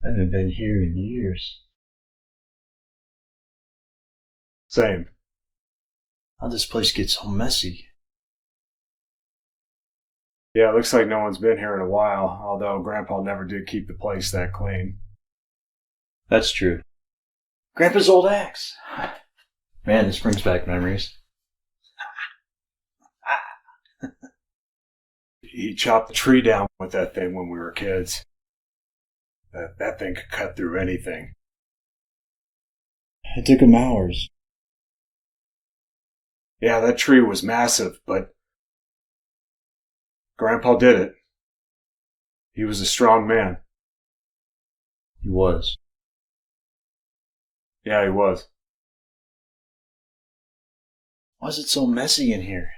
I haven't been here in years. Same. How this place gets so messy. Yeah, it looks like no one's been here in a while, although Grandpa never did keep the place that clean. That's true. Grandpa's old axe. Man, this brings back memories. He chopped the tree down with that thing when we were kids. That thing could cut through anything. It took him hours. Yeah, that tree was massive, but Grandpa did it. He was a strong man. He was. Yeah, he was. Why is it so messy in here?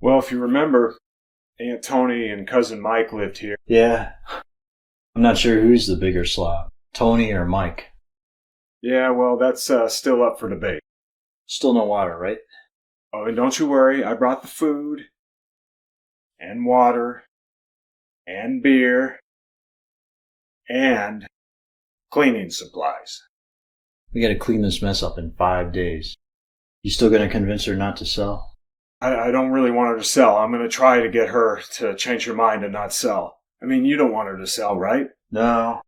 Well, if you remember, Aunt Tony and Cousin Mike lived here. Yeah. I'm not sure who's the bigger slob, Tony or Mike. Yeah, well, that's still up for debate. Still no water, right? Oh, and don't you worry, I brought the food, and water, and beer, and cleaning supplies. We gotta clean this mess up in 5 days. You still gonna convince her not to sell? I don't really want her to sell. I'm going to try to get her to change her mind and not sell. I mean, you don't want her to sell, right? No.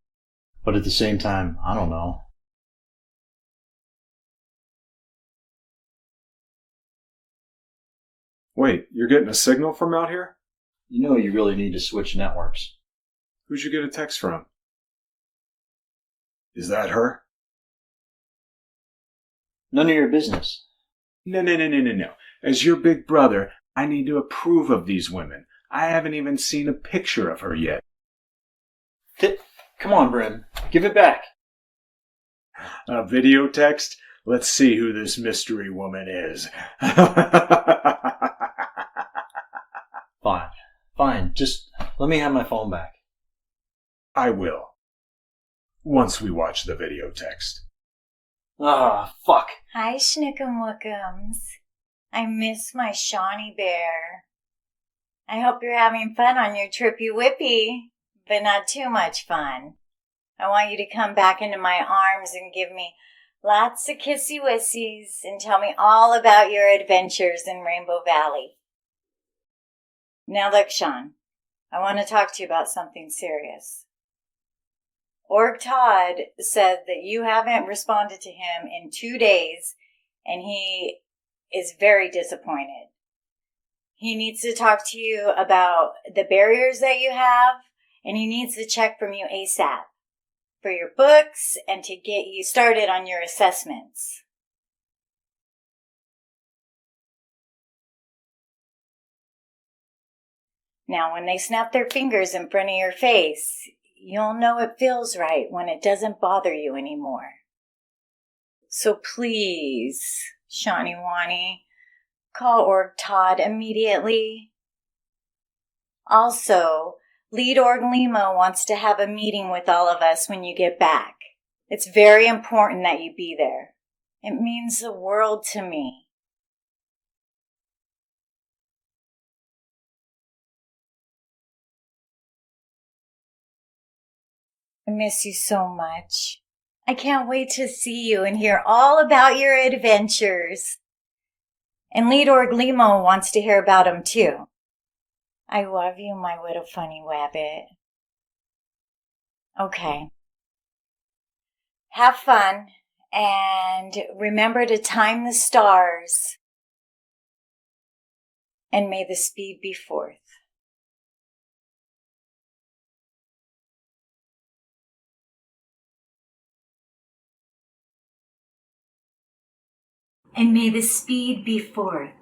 But at the same time, I don't know. Wait, you're getting a signal from out here? You know you really need to switch networks. Who'd you get a text from? Is that her? None of your business. No. As your big brother, I need to approve of these women. I haven't even seen a picture of her yet. Come on, Brim. Give it back. A video text? Let's see who this mystery woman is. Fine. Just let me have my phone back. I will. Once we watch the video text. Ah, fuck. Hi, Schnickum-Wookums. I miss my Shawnee bear. I hope you're having fun on your trippy whippy, but not too much fun. I want you to come back into my arms and give me lots of kissy wissies and tell me all about your adventures in Rainbow Valley. Now look, Sean, I want to talk to you about something serious. Org Todd said that you haven't responded to him in 2 days, and he is very disappointed. He needs to talk to you about the barriers that you have, and he needs to check from you ASAP for your books and to get you started on your assessments. Now, when they snap their fingers in front of your face, you'll know it feels right when it doesn't bother you anymore. So please, Shawnee Wani, call Org Todd immediately. Also, Lead Org Lima wants to have a meeting with all of us when you get back. It's very important that you be there. It means the world to me. I miss you so much. I can't wait to see you and hear all about your adventures. And Lead Org Limo wants to hear about them too. I love you, my little funny wabbit. Okay. Have fun, and remember to time the stars. And may the speed be forth. And may the speed be forth.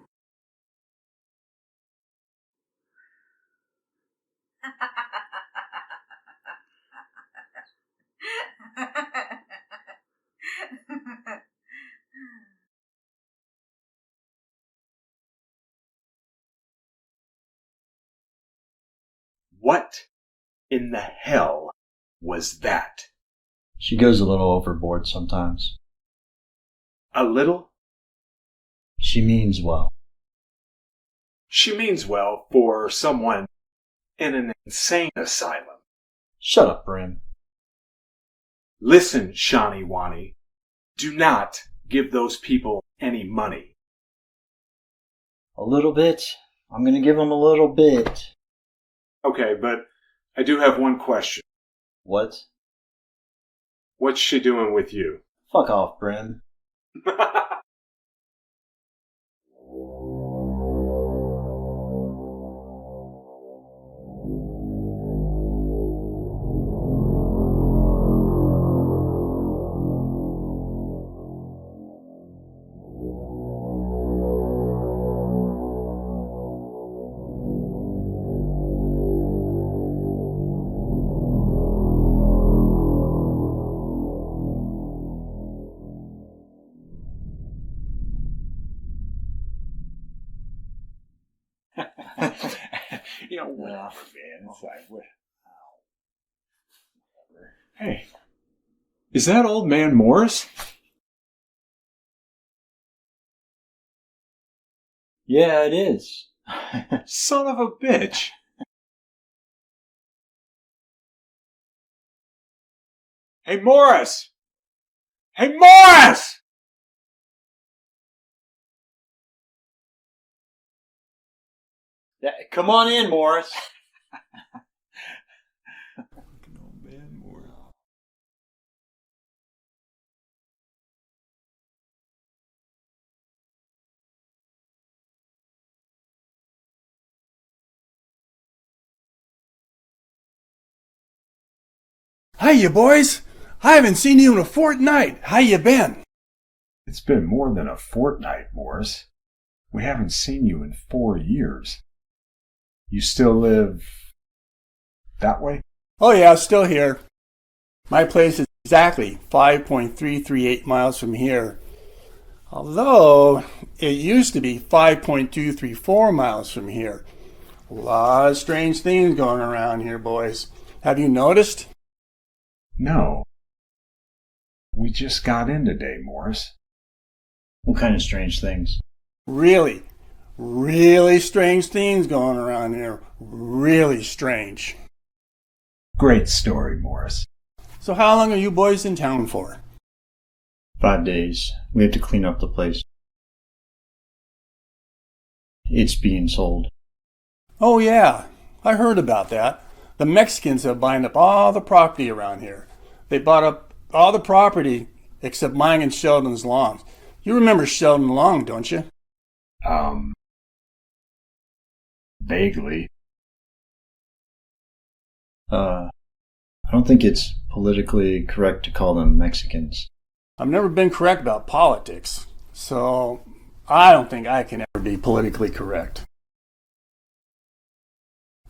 What in the hell was that? She goes a little overboard sometimes. A little? She means well. She means well for someone in an insane asylum. Shut up, Brim. Listen, Shawnee Wani. Do not give those people any money. A little bit. I'm gonna give him a little bit. Okay, but I do have one question. What? What's she doing with you? Fuck off, Brim. Whatever, man. It's like, hey, is that old man Morris? Yeah, it is. Son of a bitch. Hey, Morris! Hey, Morris! Come on in, Morris. Hiya, boys. I haven't seen you in a fortnight. How you been? It's been more than a fortnight, Morris. We haven't seen you in 4 years. You still live that way? Oh yeah, still here. My place is exactly 5.338 miles from here. Although, it used to be 5.234 miles from here. A lot of strange things going around here, boys. Have you noticed? No. We just got in today, Morris. What kind of strange things? Really, really strange things going around here. Really strange. Great story, Morris. So how long are you boys in town for? 5 days. We have to clean up the place. It's being sold. Oh yeah, I heard about that. The Mexicans have buying up all the property around here. They bought up all the property except mine and Sheldon's lawns. You remember Sheldon Long, don't you? Vaguely. I don't think it's politically correct to call them Mexicans. I've never been correct about politics, so I don't think I can ever be politically correct.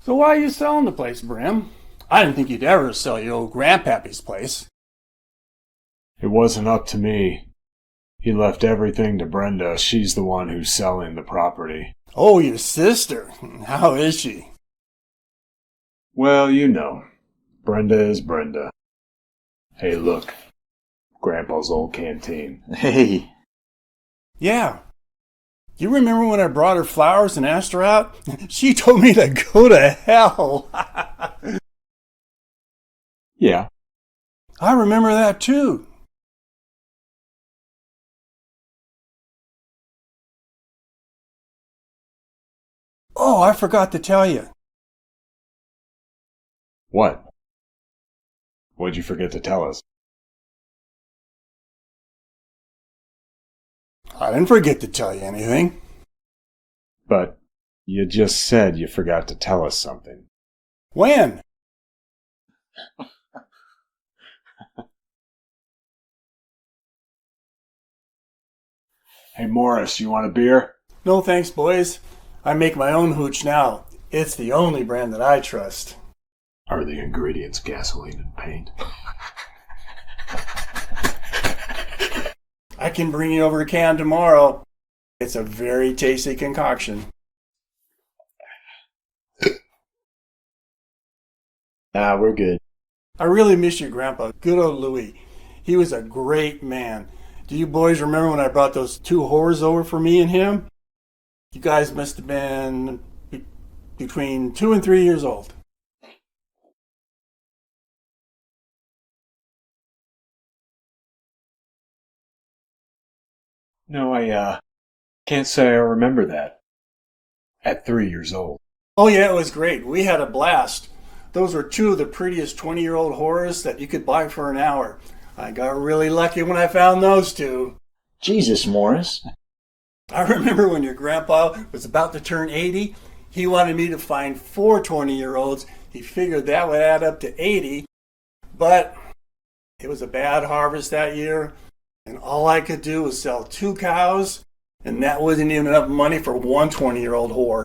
So why are you selling the place, Brim? I didn't think you'd ever sell your old grandpappy's place. It wasn't up to me. He left everything to Brenda. She's the one who's selling the property. Oh, your sister. How is she? Well, you know. Brenda is Brenda. Hey, look. Grandpa's old canteen. Hey! Yeah. You remember when I brought her flowers and asked her out? She told me to go to hell. Yeah. I remember that too. Oh, I forgot to tell you. What? What'd you forget to tell us? I didn't forget to tell you anything. But you just said you forgot to tell us something. When? Hey, Morris, you want a beer? No thanks, boys. I make my own hooch now. It's the only brand that I trust. Are the ingredients gasoline and paint? I can bring you over a can tomorrow. It's a very tasty concoction. We're good. I really miss your grandpa, good old Louis. He was a great man. Do you boys remember when I brought those 2 whores over for me and him? You guys must have been between 2 and 3 years old. No, I can't say I remember that. At 3 years old. Oh yeah, it was great. We had a blast. Those were 2 of the prettiest 20-year-old whores that you could buy for an hour. I got really lucky when I found those 2. Jesus, Morris. I remember when your grandpa was about to turn 80, he wanted me to find 4 20-year-olds. He figured that would add up to 80, but it was a bad harvest that year, and all I could do was sell 2 cows, and that wasn't even enough money for one 20-year-old whore.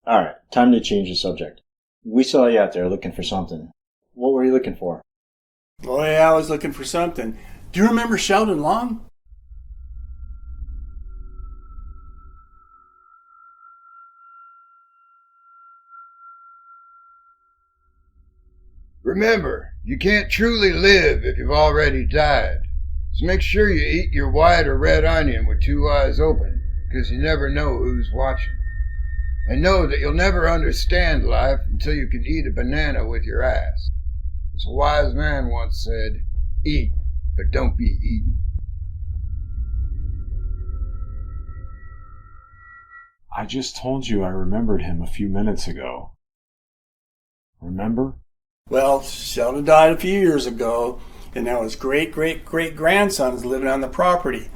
Alright, time to change the subject. We saw you out there looking for something. What were you looking for? Oh yeah, I was looking for something. Do you remember Sheldon Long? Remember, you can't truly live if you've already died. So make sure you eat your white or red onion with 2 eyes open, because you never know who's watching. And know that you'll never understand life until you can eat a banana with your ass. As a wise man once said, eat, but don't be eaten. I just told you I remembered him a few minutes ago. Remember? Well, Sheldon died a few years ago, and now his great-great-great-grandson is living on the property,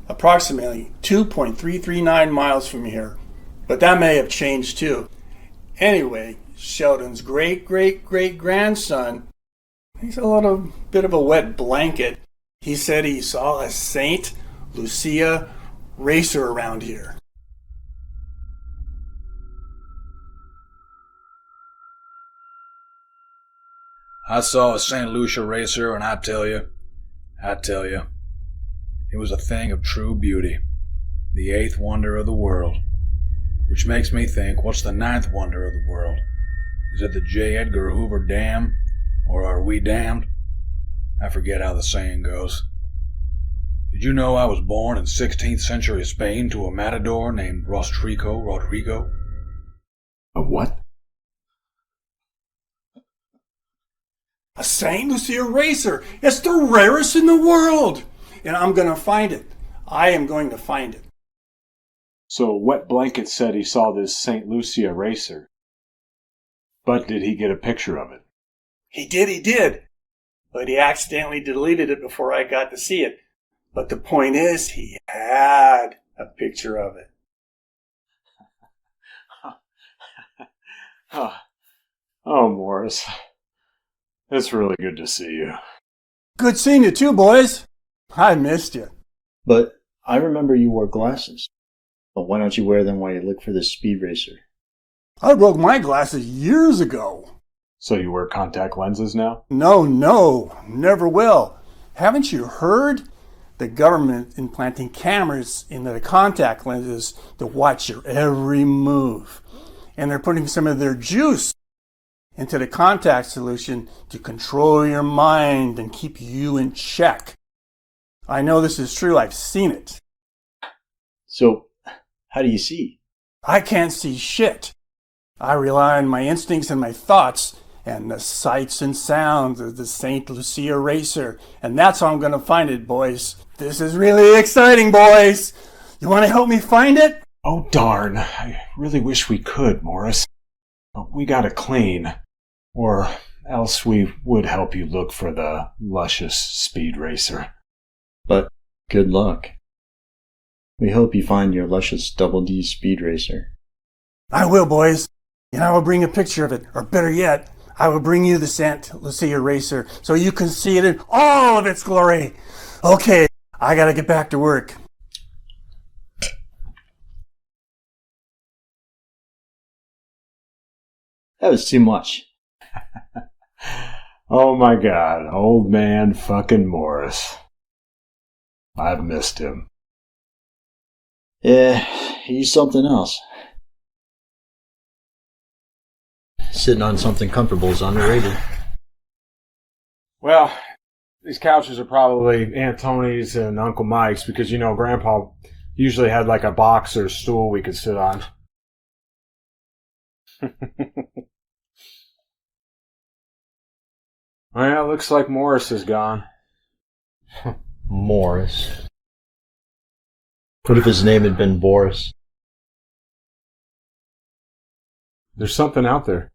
approximately 2.339 miles from here. But that may have changed too. Anyway, Sheldon's great-great-great-grandson He's a little bit of a wet blanket. He said he saw a Saint Lucia racer around here. I saw a St. Lucia racer, and I tell you, it was a thing of true beauty. The 8th wonder of the world. Which makes me think, what's the 9th wonder of the world? Is it the J. Edgar Hoover Dam? Or are we damned? I forget how the saying goes. Did you know I was born in 16th century Spain to a matador named Rodrigo? A what? A St. Lucia racer. It's the rarest in the world. And I'm going to find it. I am going to find it. So Wet Blanket said he saw this St. Lucia racer. But did he get a picture of it? He did. But he accidentally deleted it before I got to see it. But the point is, he had a picture of it. Oh, Morris. It's really good to see you. Good seeing you too, boys. I missed you. But I remember you wore glasses. But why don't you wear them while you look for this speed racer? I broke my glasses years ago. So you wear contact lenses now? No, never will. Haven't you heard? The government implanting cameras into the contact lenses to watch your every move. And they're putting some of their juice into the contact solution to control your mind and keep you in check. I know this is true. I've seen it. So, how do you see? I can't see shit. I rely on my instincts and my thoughts and the sights and sounds of the St. Lucia racer. And that's how I'm going to find it, boys. This is really exciting, boys. You want to help me find it? Oh, darn. I really wish we could, Morris. But we gotta clean. Or else we would help you look for the luscious speed racer. But good luck. We hope you find your luscious Double D speed racer. I will, boys. And I will bring a picture of it. Or better yet, I will bring you the St. Lucia racer so you can see it in all of its glory. Okay, I gotta get back to work. That was too much. Oh my God, old man fucking Morris. I've missed him. Yeah, he's something else. Sitting on something comfortable is underrated. Well, these couches are probably Aunt Tony's and Uncle Mike's because, you know, Grandpa usually had like a box or a stool we could sit on. Well, it looks like Morris is gone. Morris. What if his name had been Boris? There's something out there.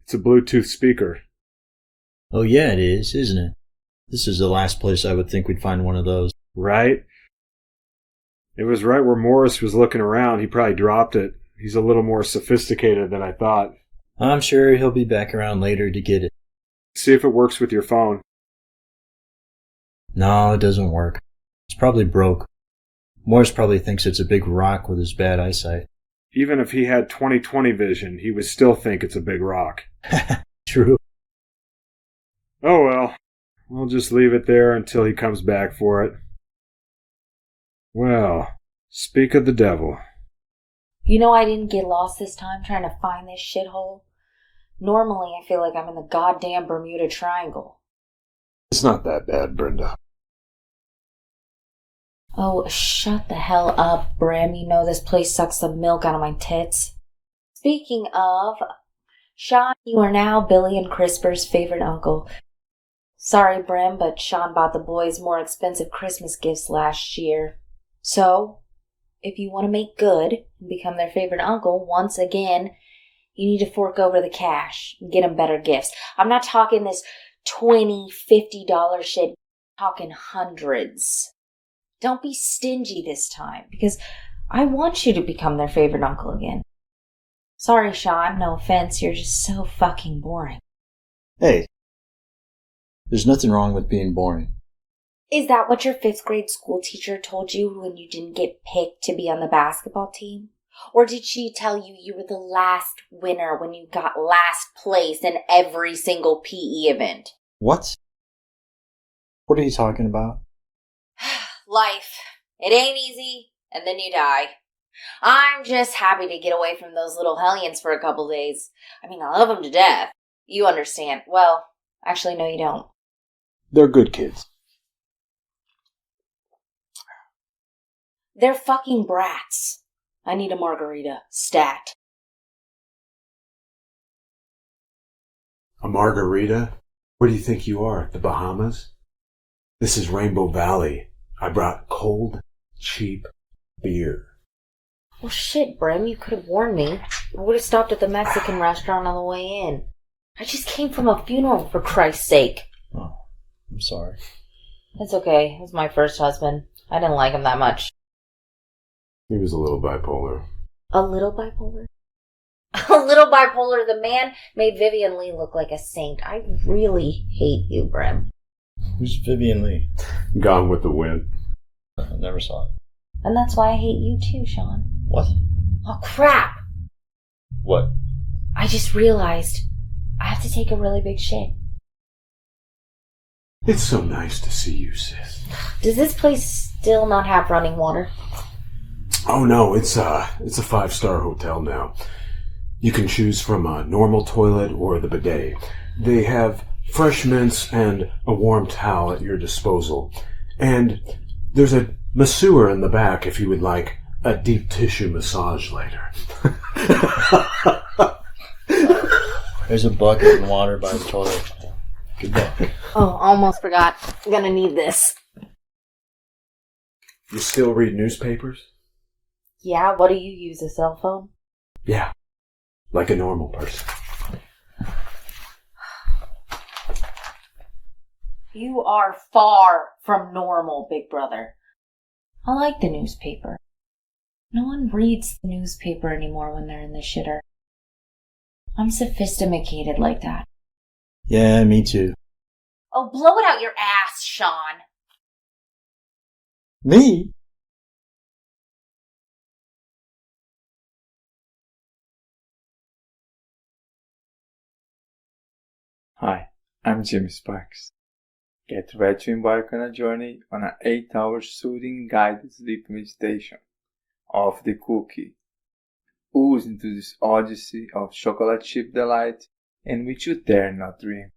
It's a Bluetooth speaker. Oh yeah, it is, isn't it? This is the last place I would think we'd find one of those. Right? It was right where Morris was looking around. He probably dropped it. He's a little more sophisticated than I thought. I'm sure he'll be back around later to get it. See if it works with your phone. No, it doesn't work. It's probably broke. Morris probably thinks it's a big rock with his bad eyesight. Even if he had 20/20 vision, he would still think it's a big rock. True. Oh well. We'll just leave it there until he comes back for it. Well, speak of the devil. You know I didn't get lost this time trying to find this shithole? Normally I feel like I'm in the goddamn Bermuda Triangle. It's not that bad, Brenda. Oh, shut the hell up, Brim. You know this place sucks the milk out of my tits. Speaking of, Sean, you are now Billy and Crisper's favorite uncle. Sorry, Brim, but Sean bought the boys more expensive Christmas gifts last year. So, if you want to make good and become their favorite uncle once again, you need to fork over the cash and get them better gifts. I'm not talking this $20, $50 shit. I'm talking hundreds. Don't be stingy this time, because I want you to become their favorite uncle again. Sorry, Sean, no offense, you're just so fucking boring. Hey, there's nothing wrong with being boring. Is that what your 5th grade school teacher told you when you didn't get picked to be on the basketball team? Or did she tell you you were the last winner when you got last place in every single PE event? What? What are you talking about? Life. It ain't easy, and then you die. I'm just happy to get away from those little hellions for a couple days. I mean, I love them to death. You understand. Well, actually, no, you don't. They're good kids. They're fucking brats. I need a margarita. Stat. A margarita? Where do you think you are? The Bahamas? This is Rainbow Valley. I brought cold, cheap beer. Well, shit, Brim, you could have warned me. I would have stopped at the Mexican restaurant on the way in. I just came from a funeral, for Christ's sake. Oh, I'm sorry. It's okay. It was my first husband. I didn't like him that much. He was a little bipolar. A little bipolar? A little bipolar. The man made Vivian Lee look like a saint. I really hate you, Brim. Who's Vivian Lee? Gone with the Wind. I never saw it. And that's why I hate you too, Sean. What? Oh, crap! What? I just realized I have to take a really big shit. It's so nice to see you, sis. Does this place still not have running water? Oh no, it's a 5-star hotel now. You can choose from a normal toilet or the bidet. They have fresh mints and a warm towel at your disposal. And there's a masseur in the back if you would like a deep tissue massage later. There's a bucket and water by the toilet. Goodbye. Oh, almost forgot. I'm gonna need this. You still read newspapers? Yeah, what do you use, a cell phone? Yeah, like a normal person. You are far from normal, big brother. I like the newspaper. No one reads the newspaper anymore when they're in the shitter. I'm sophisticated like that. Yeah, me too. Oh, blow it out your ass, Sean. Me? Hi, I'm Jimmy Sparks. Get ready to embark on a journey on an 8-hour soothing guided sleep meditation of the cookie. Ooze into this odyssey of chocolate chip delight in which you dare not dream.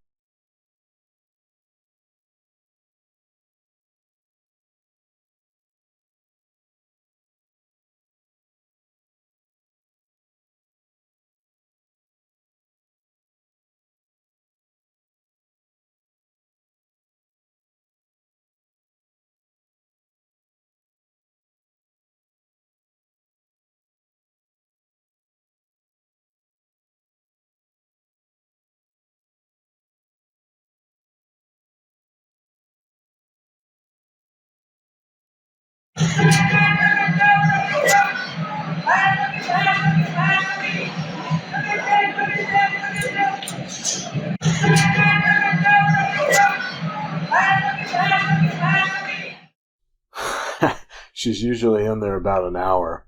She's usually in there about an hour.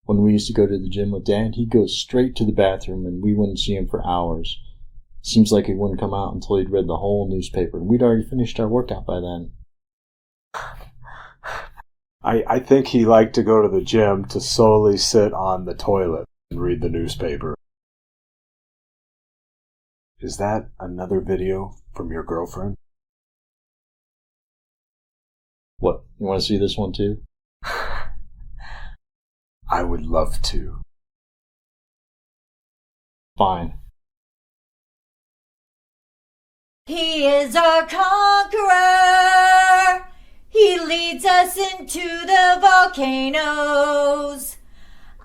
When we used to go to the gym with Dad, he'd go straight to the bathroom and we wouldn't see him for hours. Seems like he wouldn't come out until he'd read the whole newspaper, and we'd already finished our workout by then. I think he liked to go to the gym to solely sit on the toilet and read the newspaper. Is that another video from your girlfriend? What, you want to see this one too? I would love to. Fine. He is our conqueror. He leads us into the volcanoes.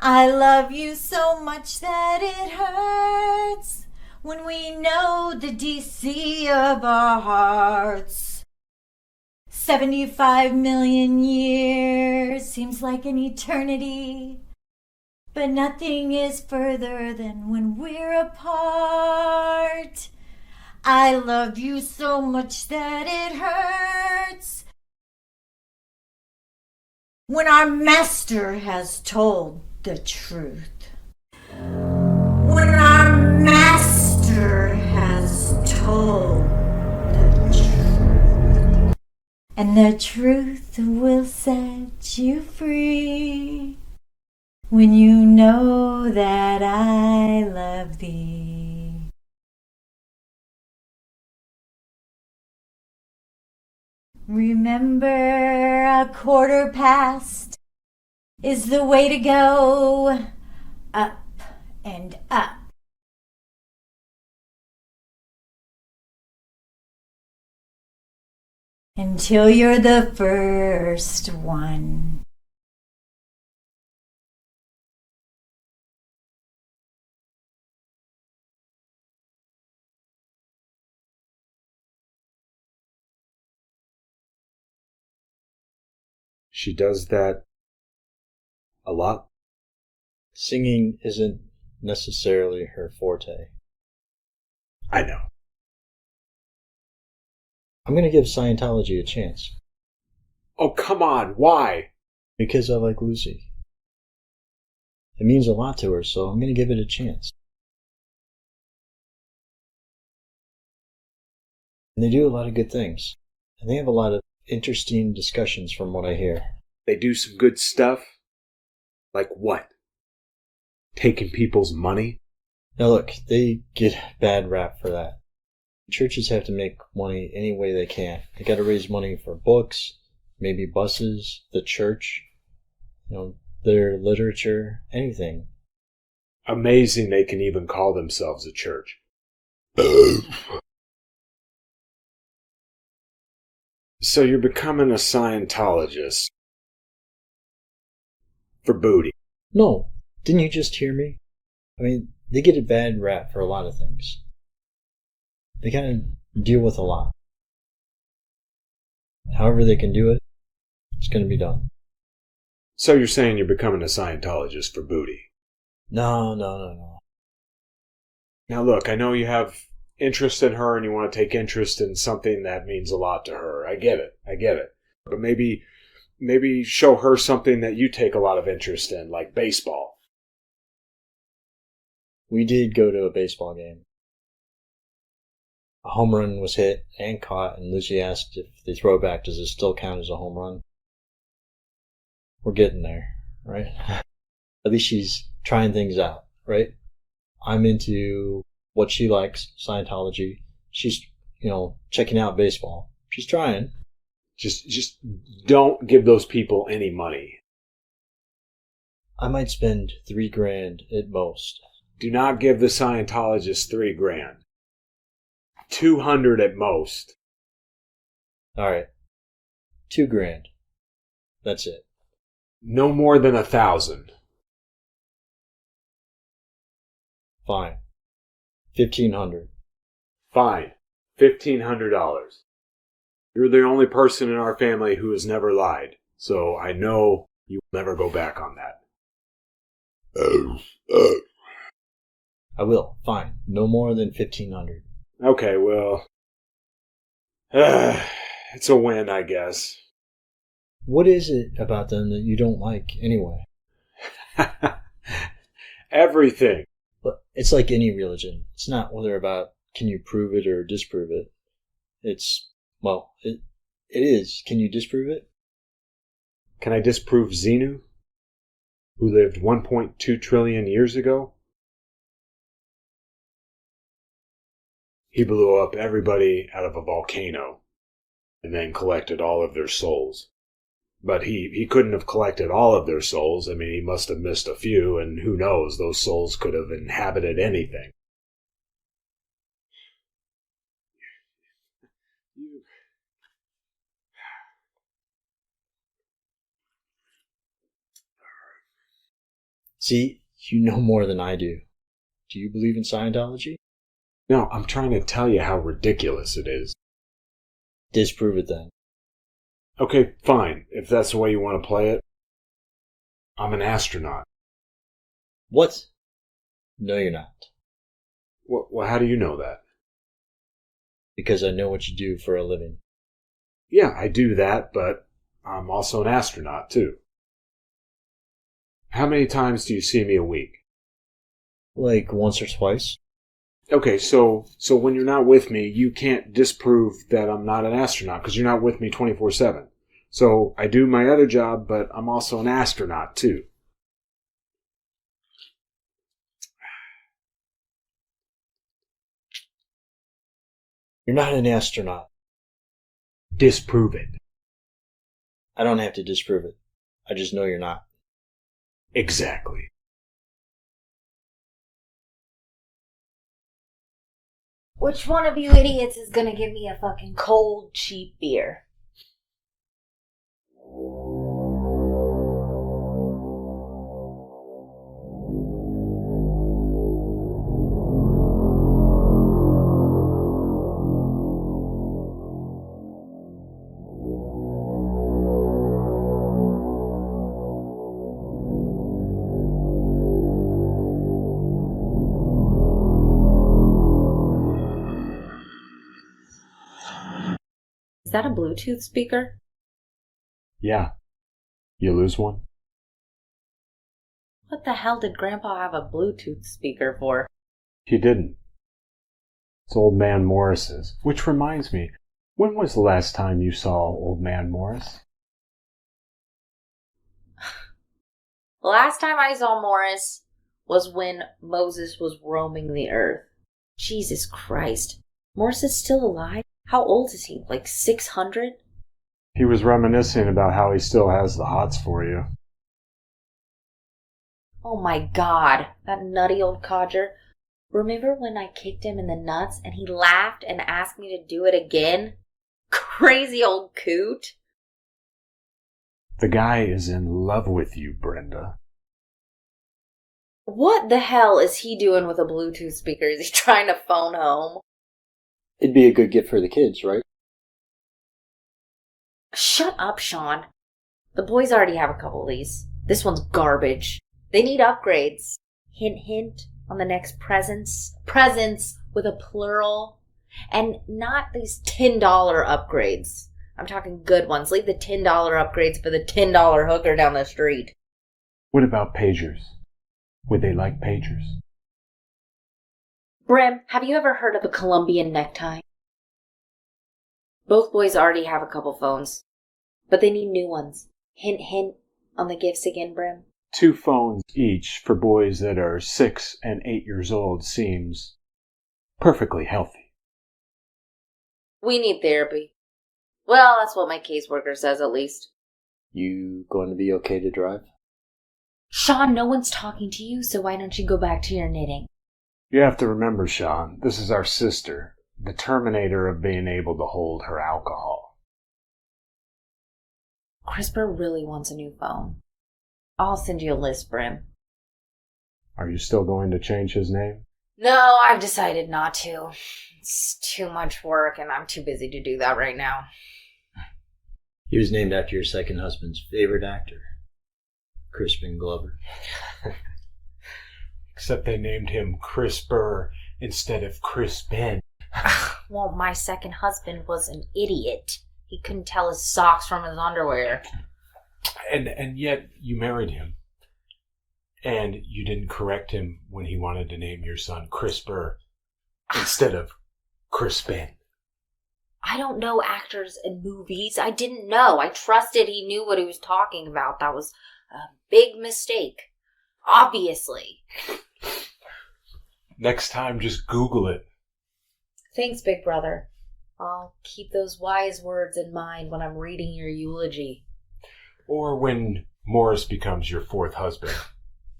I love you so much that it hurts when we know the DC of our hearts. 75 million years seems like an eternity, but nothing is further than when we're apart. I love you so much that it hurts when our master has told the truth. When our master has told the truth. And the truth will set you free when you know that I love thee. Remember, a quarter past is the way to go, up and up. Until you're the first one. She does that a lot? Singing isn't necessarily her forte. I know. I'm going to give Scientology a chance. Oh, come on, why? Because I like Lucy. It means a lot to her, so I'm going to give it a chance. And they do a lot of good things. And they have a lot of interesting discussions from what I hear. They do some good stuff? Like what? Taking people's money? Now look, they get bad rap for that. Churches have to make money any way they can. They got to raise money for books, maybe buses, the church, their literature, anything. Amazing they can even call themselves a church. So you're becoming a Scientologist. For booty. No, didn't you just hear me? I mean, they get a bad rap for a lot of things. They kind of deal with a lot. However they can do it, it's going to be done. So you're saying you're becoming a Scientologist for booty? No. Now look, I know you have interest in her and you want to take interest in something that means a lot to her. I get it. But maybe show her something that you take a lot of interest in, like baseball. We did go to a baseball game. A home run was hit and caught, and Lucy asked if the throwback, does it still count as a home run? We're getting there, right? At least she's trying things out, right? I'm into what she likes, Scientology. She's, checking out baseball. She's trying. Just don't give those people any money. I might spend $3,000 at most. Do not give the Scientologists $3,000. 200 at most. All right, $2,000. That's it. No more than 1,000. Fine. $1,500. Fine. $1,500. You're the only person in our family who has never lied, so I know you will never go back on that. I will. Fine. No more than $1,500. Okay, well, it's a win, I guess. What is it about them that you don't like anyway? Everything. But it's like any religion. It's not whether about can you prove it or disprove it. It's, well, it is. Can you disprove it? Can I disprove Xenu, who lived 1.2 trillion years ago? He blew up everybody out of a volcano and then collected all of their souls. But he couldn't have collected all of their souls. I mean, he must have missed a few, and who knows, those souls could have inhabited anything. See, you know more than I do. Do you believe in Scientology? No, I'm trying to tell you how ridiculous it is. Disprove it then. Okay, fine. If that's the way you want to play it. I'm an astronaut. What? No, you're not. Well, how do you know that? Because I know what you do for a living. Yeah, I do that, but I'm also an astronaut, too. How many times do you see me a week? Like once or twice? Okay, so when you're not with me, you can't disprove that I'm not an astronaut because you're not with me 24/7. So I do my other job, but I'm also an astronaut, too. You're not an astronaut. Disprove it. I don't have to disprove it. I just know you're not. Exactly. Which one of you idiots is gonna give me a fucking cold, cheap beer? Is that a Bluetooth speaker? Yeah. You lose one? What the hell did Grandpa have a Bluetooth speaker for? He didn't. It's Old Man Morris's. Which reminds me, when was the last time you saw Old Man Morris? The last time I saw Morris was when Moses was roaming the earth. Jesus Christ. Morris is still alive? How old is he? Like 600? He was reminiscing about how he still has the hots for you. Oh my god, that nutty old codger. Remember when I kicked him in the nuts and he laughed and asked me to do it again? Crazy old coot. The guy is in love with you, Brenda. What the hell is he doing with a Bluetooth speaker? Is he trying to phone home? It'd be a good gift for the kids, right? Shut up, Sean. The boys already have a couple of these. This one's garbage. They need upgrades. Hint, hint on the next presents. Presents with a plural. And not these $10 upgrades. I'm talking good ones. Leave the $10 upgrades for the $10 hooker down the street. What about pagers? Would they like pagers? Brim, have you ever heard of a Colombian necktie? Both boys already have a couple phones, but they need new ones. Hint, hint on the gifts again, Brim. 2 phones each for boys that are 6 and 8 years old seems perfectly healthy. We need therapy. Well, that's what my caseworker says at least. You going to be okay to drive? Sean, no one's talking to you, so why don't you go back to your knitting? You have to remember, Sean, this is our sister, the terminator of being able to hold her alcohol. CRISPR really wants a new phone. I'll send you a list, Brim. Are you still going to change his name? No, I've decided not to. It's too much work, and I'm too busy to do that right now. He was named after your second husband's favorite actor, Crispin Glover. Except they named him CRISPR instead of Crispin. Well, my second husband was an idiot. He couldn't tell his socks from his underwear. And yet you married him. And you didn't correct him when he wanted to name your son CRISPR instead of Crispin. I don't know actors and movies. I didn't know. I trusted he knew what he was talking about. That was a big mistake. Obviously. Next time, just Google it. Thanks, big brother. I'll keep those wise words in mind when I'm reading your eulogy. Or when Morris becomes your 4th husband.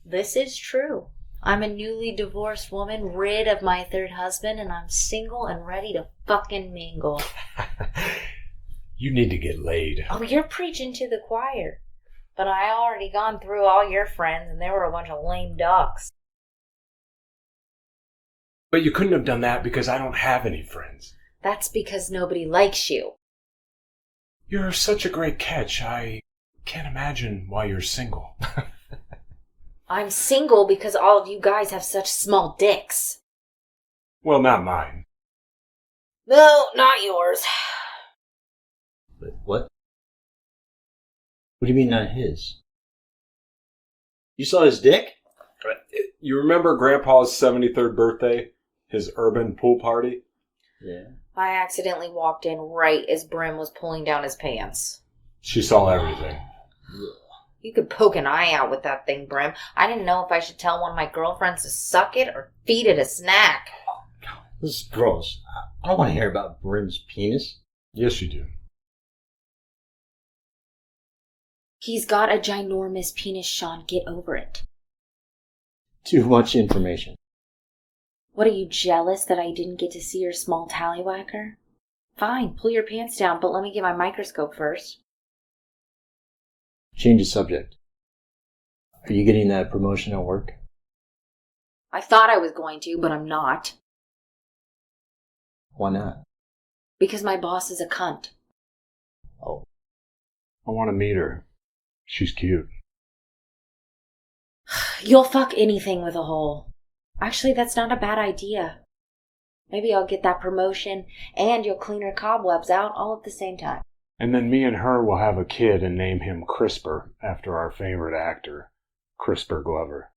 This is true. I'm a newly divorced woman, rid of my 3rd husband, and I'm single and ready to fucking mingle. You need to get laid. Oh, you're preaching to the choir. But I already gone through all your friends and they were a bunch of lame ducks. But you couldn't have done that because I don't have any friends. That's because nobody likes you. You're such a great catch. I can't imagine why you're single. I'm single because all of you guys have such small dicks. Well, not mine. No, not yours. But what? What do you mean not his? You saw his dick? You remember Grandpa's 73rd birthday? His urban pool party? Yeah. I accidentally walked in right as Brim was pulling down his pants. She saw everything. You could poke an eye out with that thing, Brim. I didn't know if I should tell one of my girlfriends to suck it or feed it a snack. This is gross. I don't want to hear about Brim's penis. Yes, you do. He's got a ginormous penis, Sean. Get over it. Too much information. What, are you jealous that I didn't get to see your small tallywhacker? Fine, pull your pants down, but let me get my microscope first. Change the subject. Are you getting that promotion at work? I thought I was going to, but I'm not. Why not? Because my boss is a cunt. Oh. I want to meet her. She's cute. You'll fuck anything with a hole. Actually, that's not a bad idea. Maybe I'll get that promotion and you'll clean her cobwebs out all at the same time. And then me and her will have a kid and name him Crisper after our favorite actor, Crisper Glover.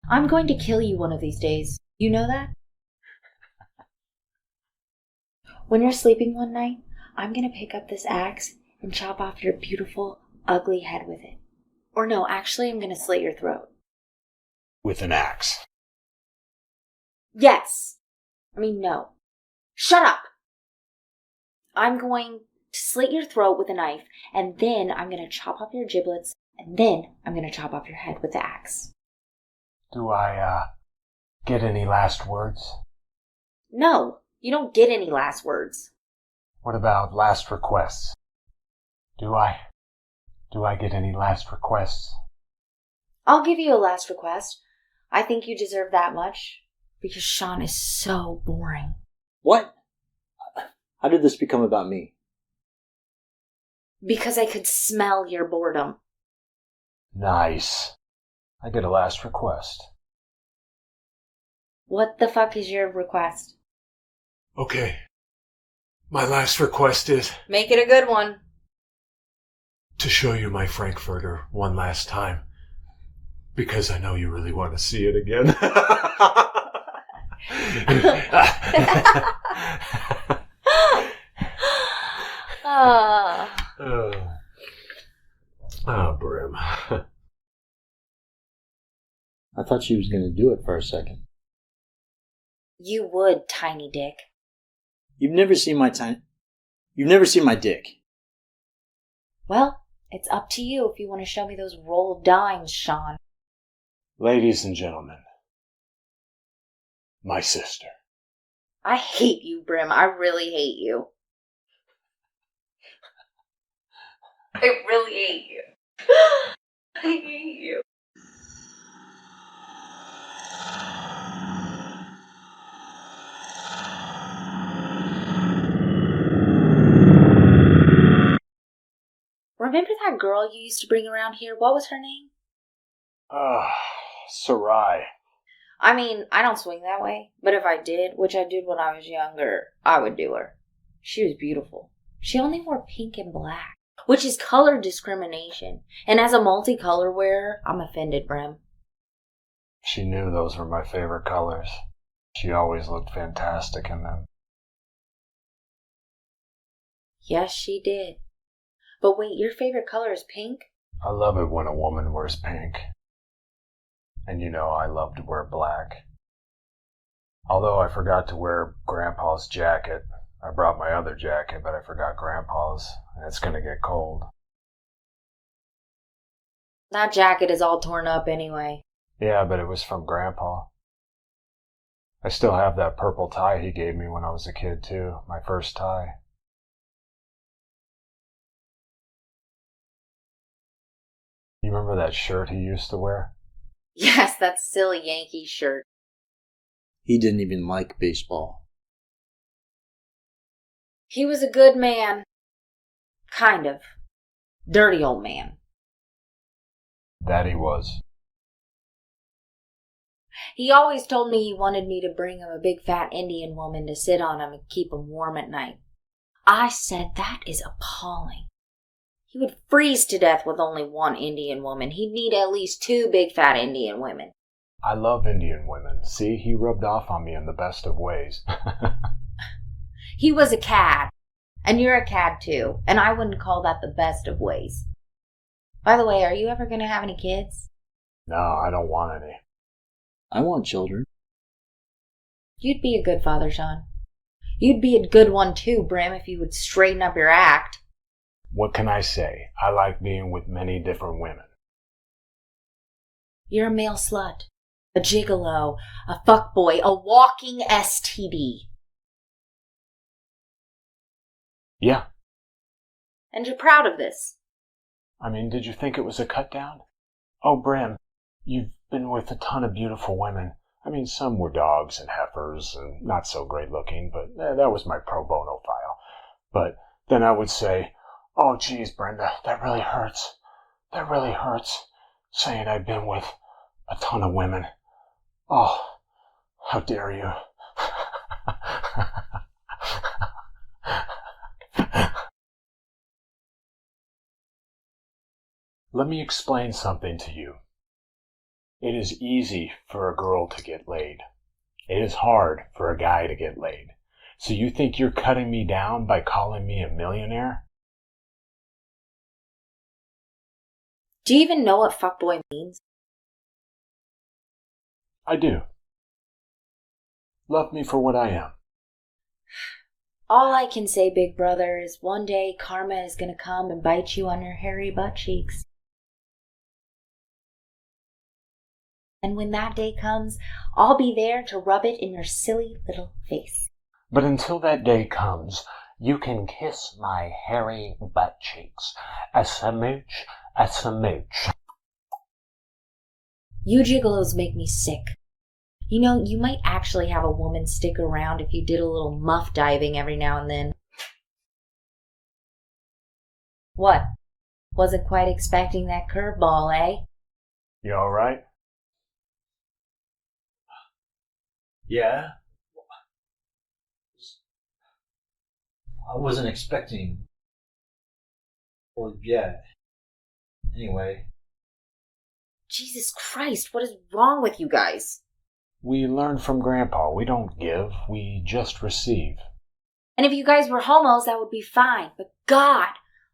I'm going to kill you one of these days. You know that? When you're sleeping one night, I'm going to pick up this axe and chop off your beautiful, ugly head with it. Or no, actually, I'm going to slit your throat. With an axe. Yes. No. Shut up. I'm going to slit your throat with a knife, and then I'm going to chop off your giblets, and then I'm going to chop off your head with the axe. Do I, get any last words? No, you don't get any last words. What about last requests? Do I get any last requests? I'll give you a last request. I think you deserve that much, because Sean is so boring. What? How did this become about me? Because I could smell your boredom. Nice. I get a last request. What the fuck is your request? Okay. My last request is Make it a good one. to show you my Frankfurter one last time. Because I know you really want to see it again. Brim. I thought she was going to do it for a second. You would, tiny dick. You've never seen my dick. Well, it's up to you if you want to show me those roll of dimes, Sean. Ladies and gentlemen, my sister. I hate you, Brim. I really hate you. I really hate you. I hate you. Remember that girl you used to bring around here? What was her name? Sarai. I don't swing that way, but if I did, which I did when I was younger, I would do her. She was beautiful. She only wore pink and black, which is color discrimination. And as a multicolor wearer, I'm offended, Brim. She knew those were my favorite colors. She always looked fantastic in them. Yes, she did. But wait, your favorite color is pink? I love it when a woman wears pink. And you know I love to wear black. Although I forgot to wear Grandpa's jacket. I brought my other jacket, but I forgot Grandpa's, and it's gonna get cold. That jacket is all torn up anyway. Yeah, but it was from Grandpa. I still have that purple tie he gave me when I was a kid, too. My first tie. You remember that shirt he used to wear? Yes, that silly Yankee shirt. He didn't even like baseball. He was a good man. Kind of. Dirty old man. That he was. He always told me he wanted me to bring him a big fat Indian woman to sit on him and keep him warm at night. I said that is appalling. He would freeze to death with only one Indian woman. He'd need at least 2 big fat Indian women. I love Indian women. See, he rubbed off on me in the best of ways. He was a cad. And you're a cad too. And I wouldn't call that the best of ways. By the way, are you ever going to have any kids? No, I don't want any. I want children. You'd be a good father, Sean. You'd be a good one too, Brim, if you would straighten up your act. What can I say? I like being with many different women. You're a male slut, a gigolo, a fuckboy, a walking STD. Yeah. And you're proud of this. I mean, did you think it was a cut down? Oh, Brim, you've been with a ton of beautiful women. I mean, some were dogs and heifers and not so great looking, but that was my pro bono file. But then I would say, oh, geez, Brenda, that really hurts. That really hurts, saying I've been with a ton of women. Oh, how dare you. Let me explain something to you. It is easy for a girl to get laid. It is hard for a guy to get laid. So you think you're cutting me down by calling me a millionaire? Do you even know what fuckboy means? I do. Love me for what I am. All I can say, big brother, is one day karma is gonna come and bite you on your hairy butt cheeks. And when that day comes, I'll be there to rub it in your silly little face. But until that day comes, you can kiss my hairy butt cheeks. A smooch, a smooch. You gigolos make me sick. You know, you might actually have a woman stick around if you did a little muff diving every now and then. What? Wasn't quite expecting that curveball, eh? You alright? Yeah. I wasn't expecting. Well, yeah. Anyway. Jesus Christ, what is wrong with you guys? We learn from Grandpa. We don't give, we just receive. And if you guys were homos, that would be fine. But God,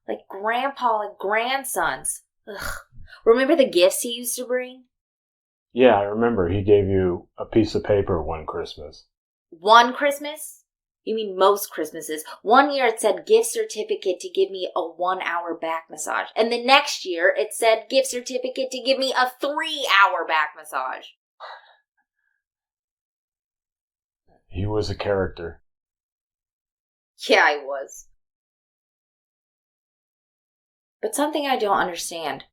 like Grandpa and grandsons. Ugh. Remember the gifts he used to bring? Yeah, I remember he gave you a piece of paper one Christmas. One Christmas? You mean most Christmases. One year it said gift certificate to give me a 1-hour back massage. And the next year it said gift certificate to give me a 3-hour back massage. He was a character. Yeah, I was. But something I don't understand.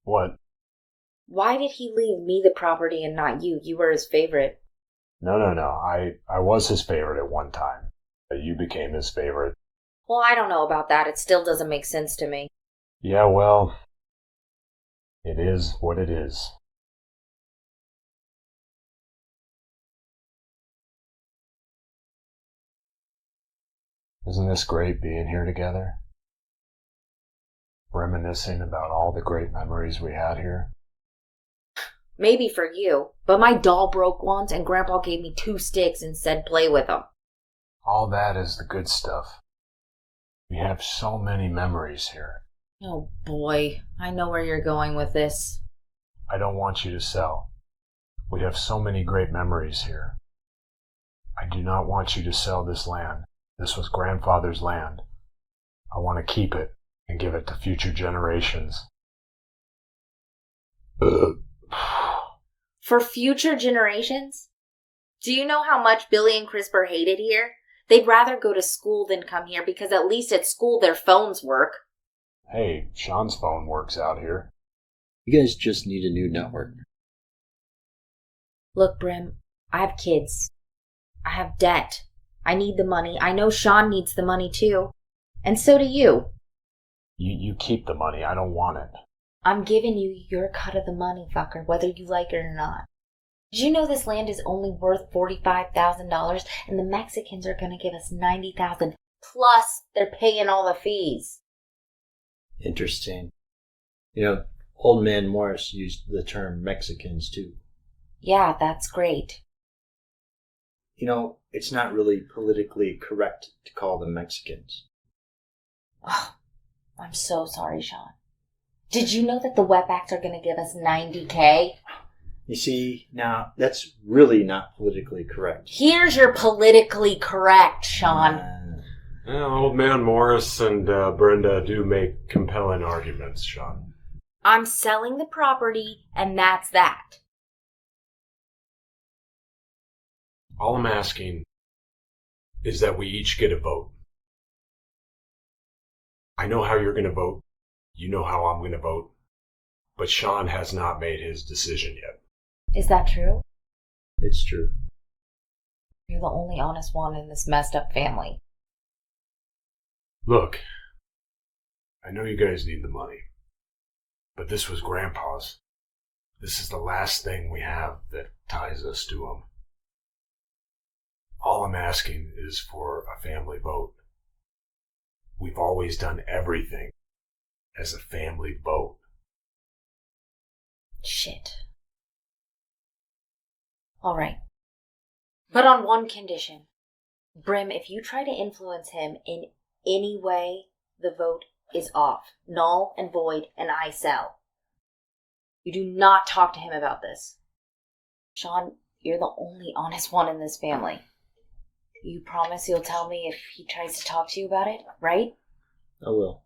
What? Why did he leave me the property and not you? You were his favorite. No. I was his favorite at one time. But you became his favorite. Well, I don't know about that. It still doesn't make sense to me. Yeah, well, it is what it is. Isn't this great being here together? Reminiscing about all the great memories we had here. Maybe for you, but my doll broke once and Grandpa gave me 2 sticks and said play with them. All that is the good stuff. We have so many memories here. Oh boy, I know where you're going with this. I don't want you to sell. We have so many great memories here. I do not want you to sell this land. This was Grandfather's land. I want to keep it and give it to future generations. For future generations? Do you know how much Billy and Crisper hated here? They'd rather go to school than come here because at least at school their phones work. Hey, Sean's phone works out here. You guys just need a new network. Look, Brim, I have kids. I have debt. I need the money. I know Sean needs the money too. And so do you. You keep the money. I don't want it. I'm giving you your cut of the money, fucker, whether you like it or not. Did you know this land is only worth $45,000 and the Mexicans are going to give us $90,000 plus they're paying all the fees? Interesting. You know, Old Man Morris used the term Mexicans too. Yeah, that's great. You know, it's not really politically correct to call them Mexicans. Oh, I'm so sorry, Sean. Did you know that the wetbacks are going to give us $90K? You see, now, that's really not politically correct. Here's your politically correct, Sean. Well, Old Man Morris and Brenda do make compelling arguments, Sean. I'm selling the property, and that's that. All I'm asking is that we each get a vote. I know how you're going to vote. You know how I'm going to vote. But Sean has not made his decision yet. Is that true? It's true. You're the only honest one in this messed up family. Look, I know you guys need the money. But this was Grandpa's. This is the last thing we have that ties us to him. All I'm asking is for a family vote. We've always done everything as a family vote. Shit. All right. But on one condition. Brim, if you try to influence him in any way, the vote is off. Null and void, and I sell. You do not talk to him about this. Sean, you're the only honest one in this family. You promise you'll tell me if he tries to talk to you about it, right? I will.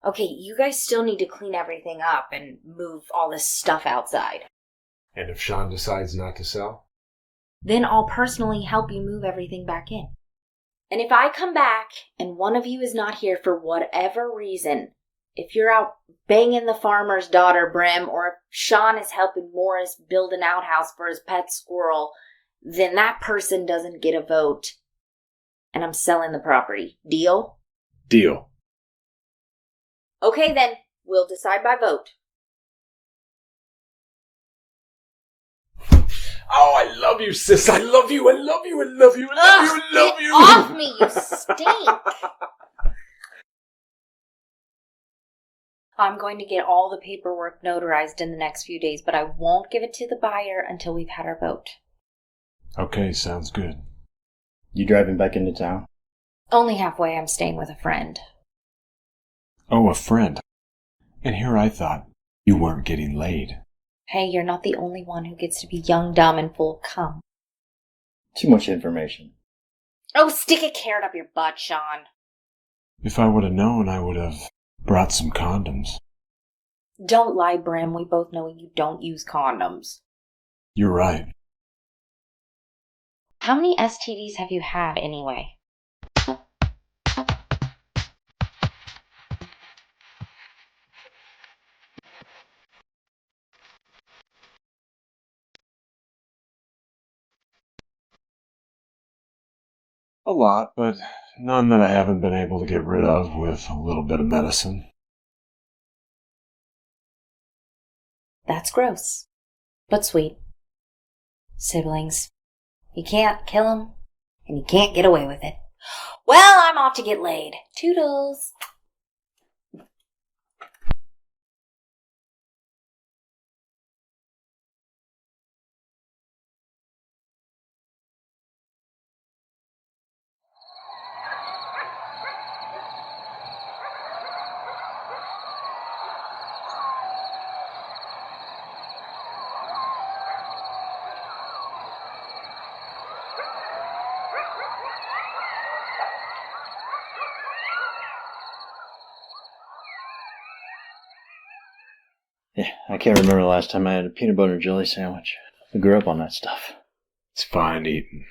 Okay, you guys still need to clean everything up and move all this stuff outside. And if Sean decides not to sell? Then I'll personally help you move everything back in. And if I come back and one of you is not here for whatever reason, if you're out banging the farmer's daughter, Brim, or if Sean is helping Morris build an outhouse for his pet squirrel, then that person doesn't get a vote. And I'm selling the property. Deal? Deal. Okay then, we'll decide by vote. Oh, I love you, sis. I love you. I love you. I love you. I love you. I love you. Get off me, you stink! I'm going to get all the paperwork notarized in the next few days, but I won't give it to the buyer until we've had our vote. Okay, sounds good. You driving back into town? Only halfway. I'm staying with a friend. Oh, a friend. And here I thought you weren't getting laid. Hey, you're not the only one who gets to be young, dumb, and full of cum. Too much information. Oh, stick a carrot up your butt, Sean. If I would have known, I would have brought some condoms. Don't lie, Brim. We both know you don't use condoms. You're right. How many STDs have you had, anyway? A lot, but none that I haven't been able to get rid of with a little bit of medicine. That's gross. But sweet. Siblings. You can't kill them, and you can't get away with it. Well, I'm off to get laid. Toodles. Yeah, I can't remember the last time I had a peanut butter and jelly sandwich. I grew up on that stuff. It's fine eating.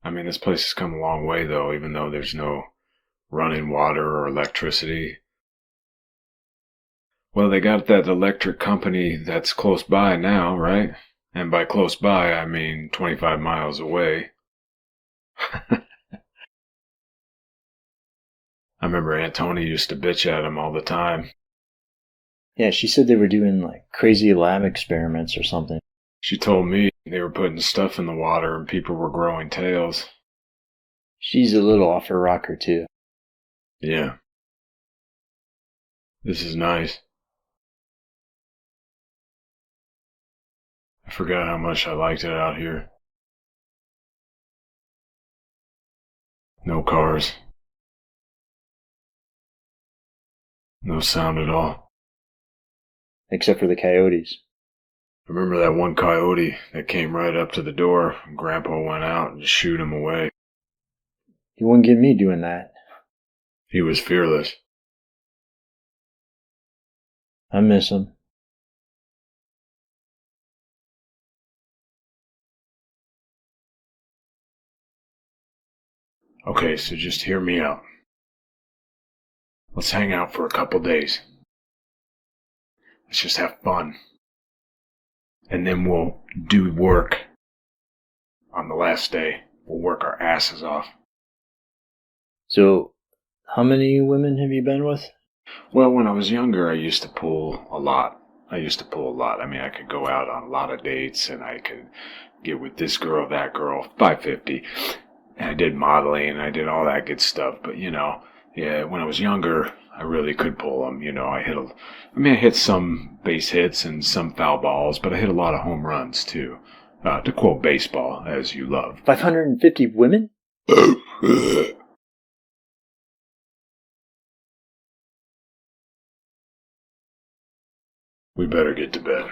I mean, this place has come a long way, though, even though there's no running water or electricity. Well, they got that electric company that's close by now, right? And by close by, I mean 25 miles away. I remember Aunt Tony used to bitch at him all the time. Yeah, she said they were doing like crazy lab experiments or something. She told me they were putting stuff in the water and people were growing tails. She's a little off her rocker, too. Yeah. This is nice. I forgot how much I liked it out here. No cars. No sound at all. Except for the coyotes. I remember that one coyote that came right up to the door, and Grandpa went out and shooed him away. You wouldn't get me doing that. He was fearless. I miss him. Okay, so just hear me out. Let's hang out for a couple days. Let's just have fun. And then we'll do work. On the last day, we'll work our asses off. So, how many women have you been with? Well, when I was younger, I used to pull a lot. I mean, I could go out on a lot of dates, and I could get with this girl, that girl, 550. And I did modeling, and I did all that good stuff. But, yeah, when I was younger, I really could pull them. I hit some base hits and some foul balls, but I hit a lot of home runs, too. To quote baseball, as you love. 550 women? We better get to bed.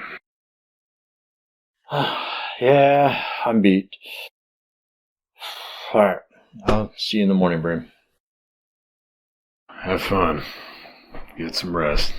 Yeah, I'm beat. Alright, I'll see you in the morning, Brim. Have fun. Get some rest.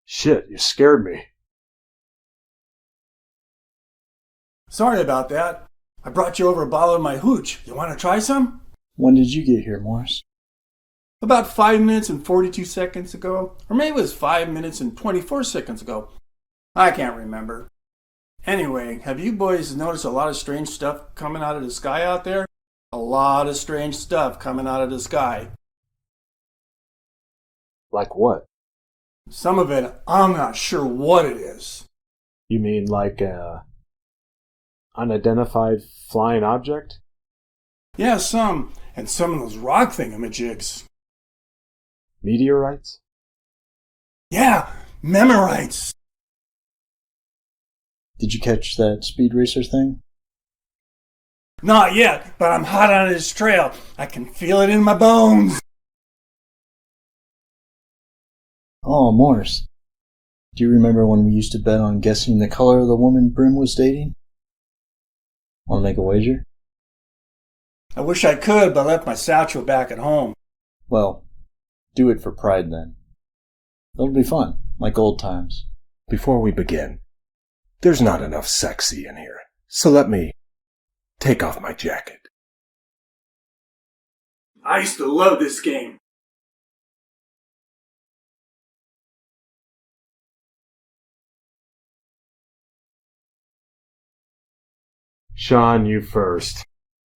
Shit, you scared me. Sorry about that. I brought you over a bottle of my hooch. You want to try some? When did you get here, Morris? About 5 minutes and 42 seconds ago. Or maybe it was 5 minutes and 24 seconds ago. I can't remember. Anyway, have you boys noticed a lot of strange stuff coming out of the sky out there? A lot of strange stuff coming out of the sky. Like what? Some of it, I'm not sure what it is. You mean like unidentified flying object? Yeah, some. And some of those rock thingamajigs. Meteorites? Yeah, memorites. Did you catch that speed racer thing? Not yet, but I'm hot on his trail. I can feel it in my bones. Oh, Morris. Do you remember when we used to bet on guessing the color of the woman Brim was dating? Want to make a wager? I wish I could, but I left my satchel back at home. Well, do it for pride then. It'll be fun, like old times. Before we begin, there's not enough sexy in here, so let me take off my jacket. I used to love this game. Sean, you first.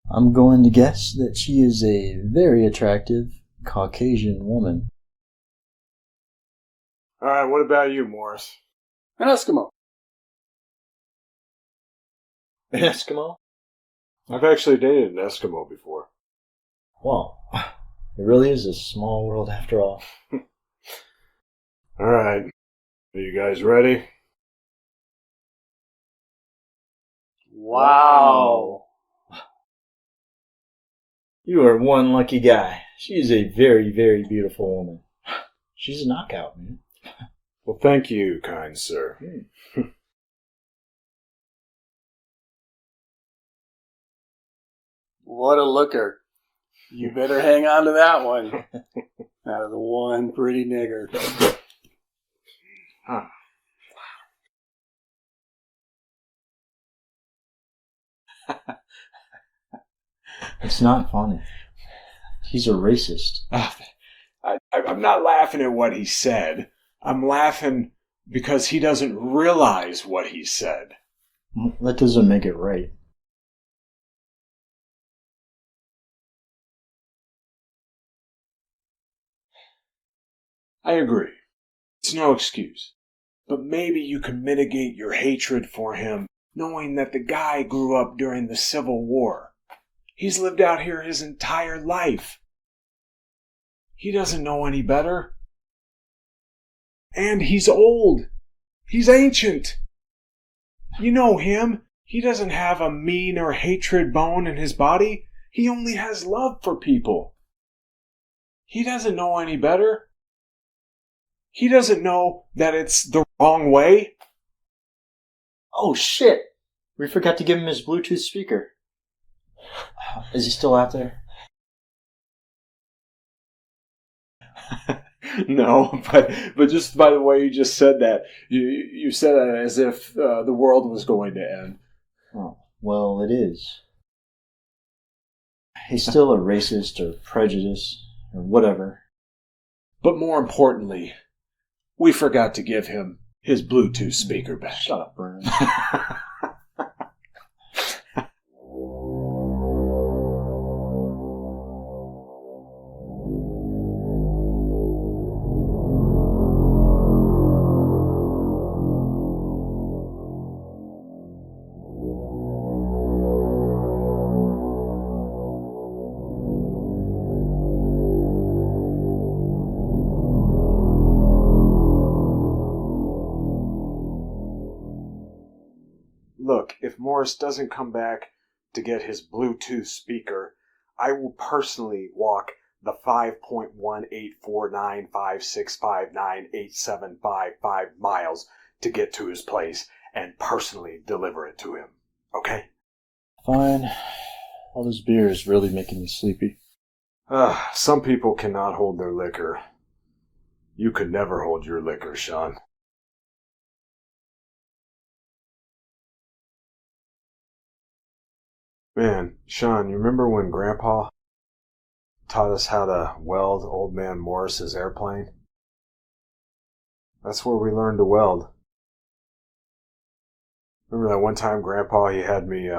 I'm going to guess that she is a very attractive Caucasian woman. Alright, what about you, Morris? An Eskimo. An Eskimo? I've actually dated an Eskimo before. Well, it really is a small world after all. Alright, are you guys ready? Wow. You are one lucky guy. She is a very, very beautiful woman. She's a knockout, man. Well, thank you, kind sir. What a looker. You better hang on to that one. Out of the one pretty nigger. Huh. It's not funny. He's a racist. I'm not laughing at what he said. I'm laughing because he doesn't realize what he said. That doesn't make it right. I agree. It's no excuse. But maybe you can mitigate your hatred for him knowing that the guy grew up during the Civil War. He's lived out here his entire life. He doesn't know any better. And he's old. He's ancient. You know him. He doesn't have a mean or hatred bone in his body. He only has love for people. He doesn't know any better. He doesn't know that it's the wrong way. Oh, shit! We forgot to give him his Bluetooth speaker. Is he still out there? No, but just by the way you just said that, you said it as if the world was going to end. Oh, well, it is. He's still a racist or prejudiced or whatever. But more importantly, we forgot to give him his Bluetooth speaker back. Shut up, Brim. Look, if Morris doesn't come back to get his Bluetooth speaker, I will personally walk the 5.1849565987555 miles to get to his place and personally deliver it to him. Okay? Fine. All this beer is really making me sleepy. Some people cannot hold their liquor. You could never hold your liquor, Sean. Man, Sean, you remember when Grandpa taught us how to weld old man Morris's airplane? That's where we learned to weld. Remember that one time Grandpa he had me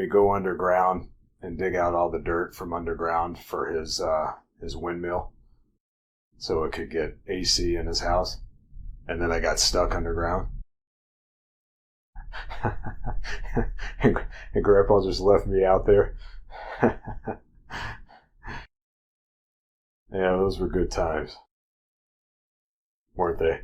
go underground and dig out all the dirt from underground for his windmill so it could get AC in his house. And then I got stuck underground. and Grandpa just left me out there. Yeah, those were good times, weren't they?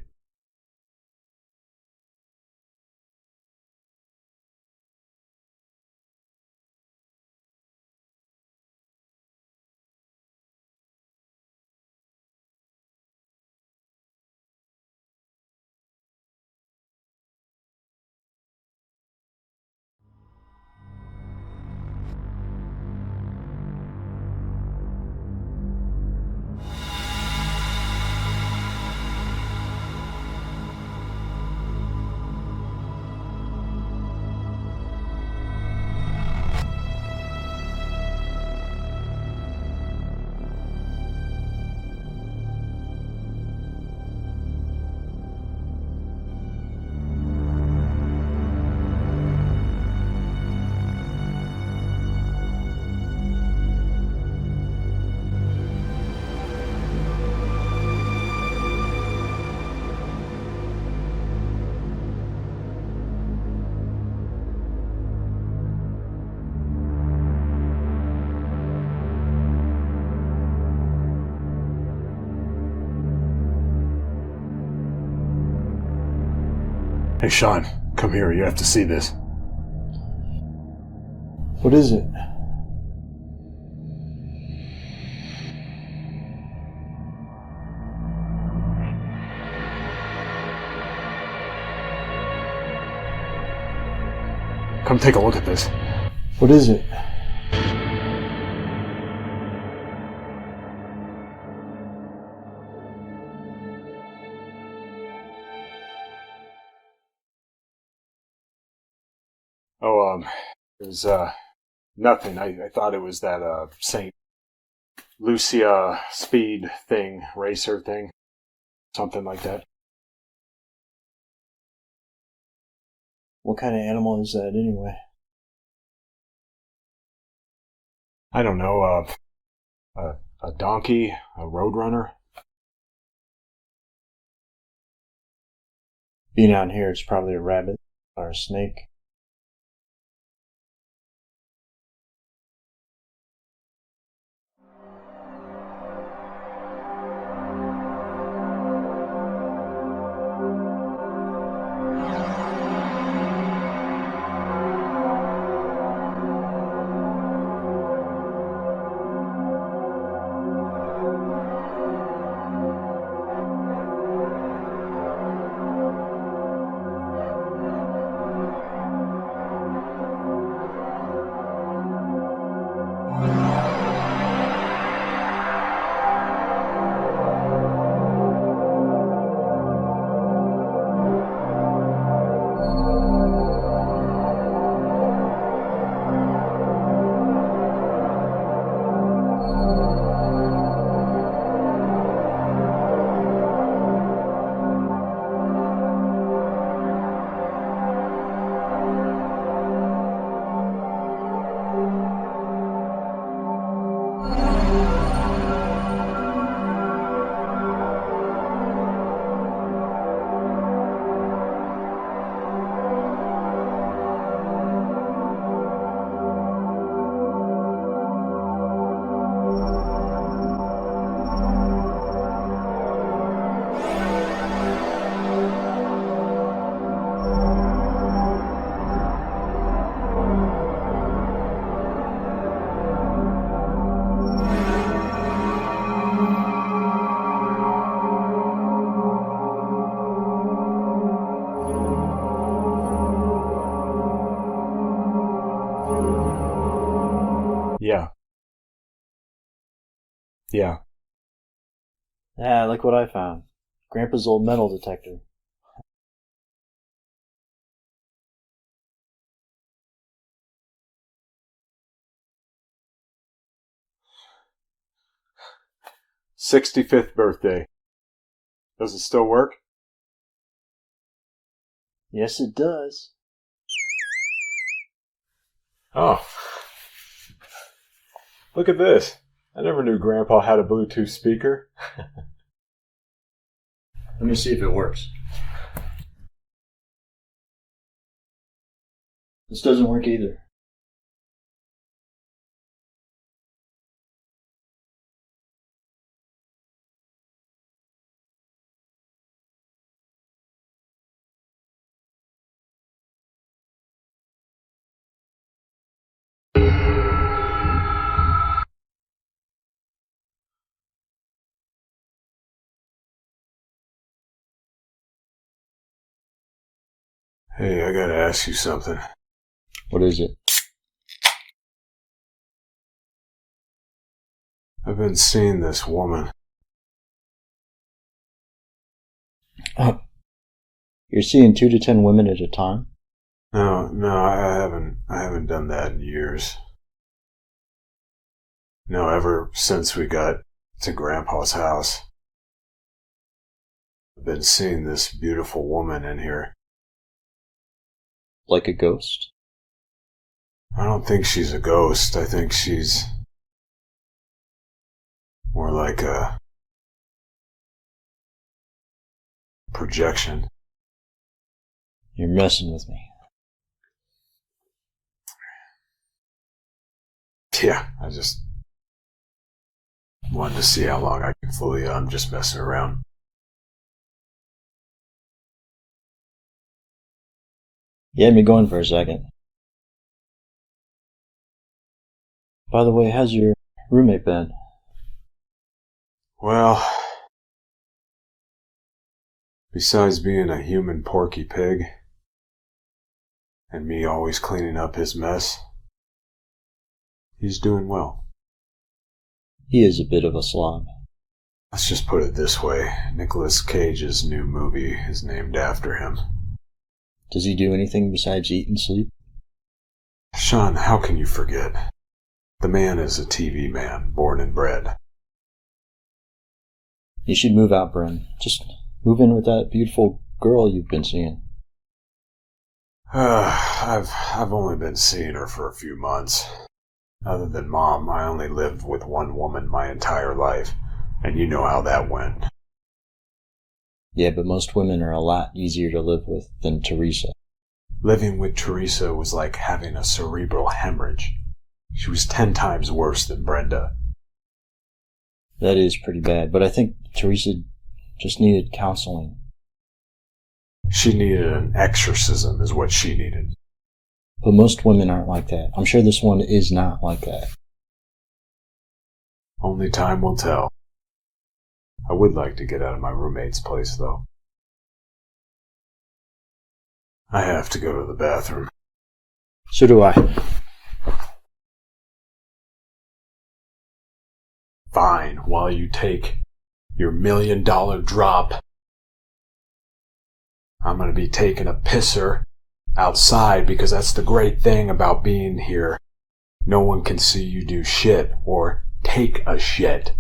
Hey, Sean, come here. You have to see this. What is it? Come take a look at this. What is it? Oh, it was, nothing. I thought it was that, St. Lucia speed thing, racer thing. Something like that. What kind of animal is that anyway? I don't know, a donkey, a roadrunner. Being out here, it's probably a rabbit or a snake. Yeah. Yeah. Yeah, look what I found. Grandpa's old metal detector. 65th birthday. Does it still work? Yes, it does. Oh. Look at this. I never knew Grandpa had a Bluetooth speaker. Let me see if it works. This doesn't work either. Hey, I gotta ask you something. What is it? I've been seeing this woman. Oh, you're seeing 2 to 10 women at a time? No, I haven't done that in years. No, ever since we got to Grandpa's house. I've been seeing this beautiful woman in here. Like a ghost? I don't think she's a ghost. I think she's more like a projection. You're messing with me. Yeah, I just wanted to see how long I can fool you. I'm just messing around. You had me going for a second. By the way, how's your roommate been? Well, besides being a human porky pig, and me always cleaning up his mess, he's doing well. He is a bit of a slob. Let's just put it this way. Nicolas Cage's new movie is named after him. Does he do anything besides eat and sleep? Sean, how can you forget? The man is a TV man, born and bred. You should move out, Bren. Just move in with that beautiful girl you've been seeing. I've only been seeing her for a few months. Other than Mom, I only lived with one woman my entire life, and you know how that went. Yeah, but most women are a lot easier to live with than Teresa. Living with Teresa was like having a cerebral hemorrhage. She was 10 times worse than Brenda. That is pretty bad, but I think Teresa just needed counseling. She needed an exorcism is what she needed. But most women aren't like that. I'm sure this one is not like that. Only time will tell. I would like to get out of my roommate's place, though. I have to go to the bathroom. So do I. Fine, while you take your $1 million drop, I'm gonna be taking a pisser outside because that's the great thing about being here. No one can see you do shit or take a shit.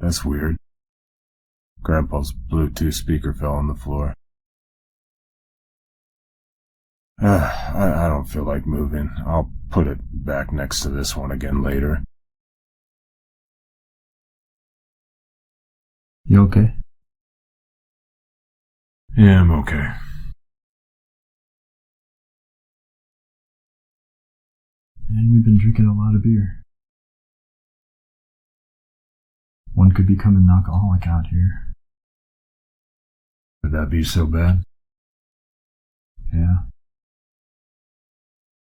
That's weird. Grandpa's Bluetooth speaker fell on the floor. I don't feel like moving. I'll put it back next to this one again later. You okay? Yeah, I'm okay. And we've been drinking a lot of beer. One could become an alcoholic out here. Would that be so bad? Yeah.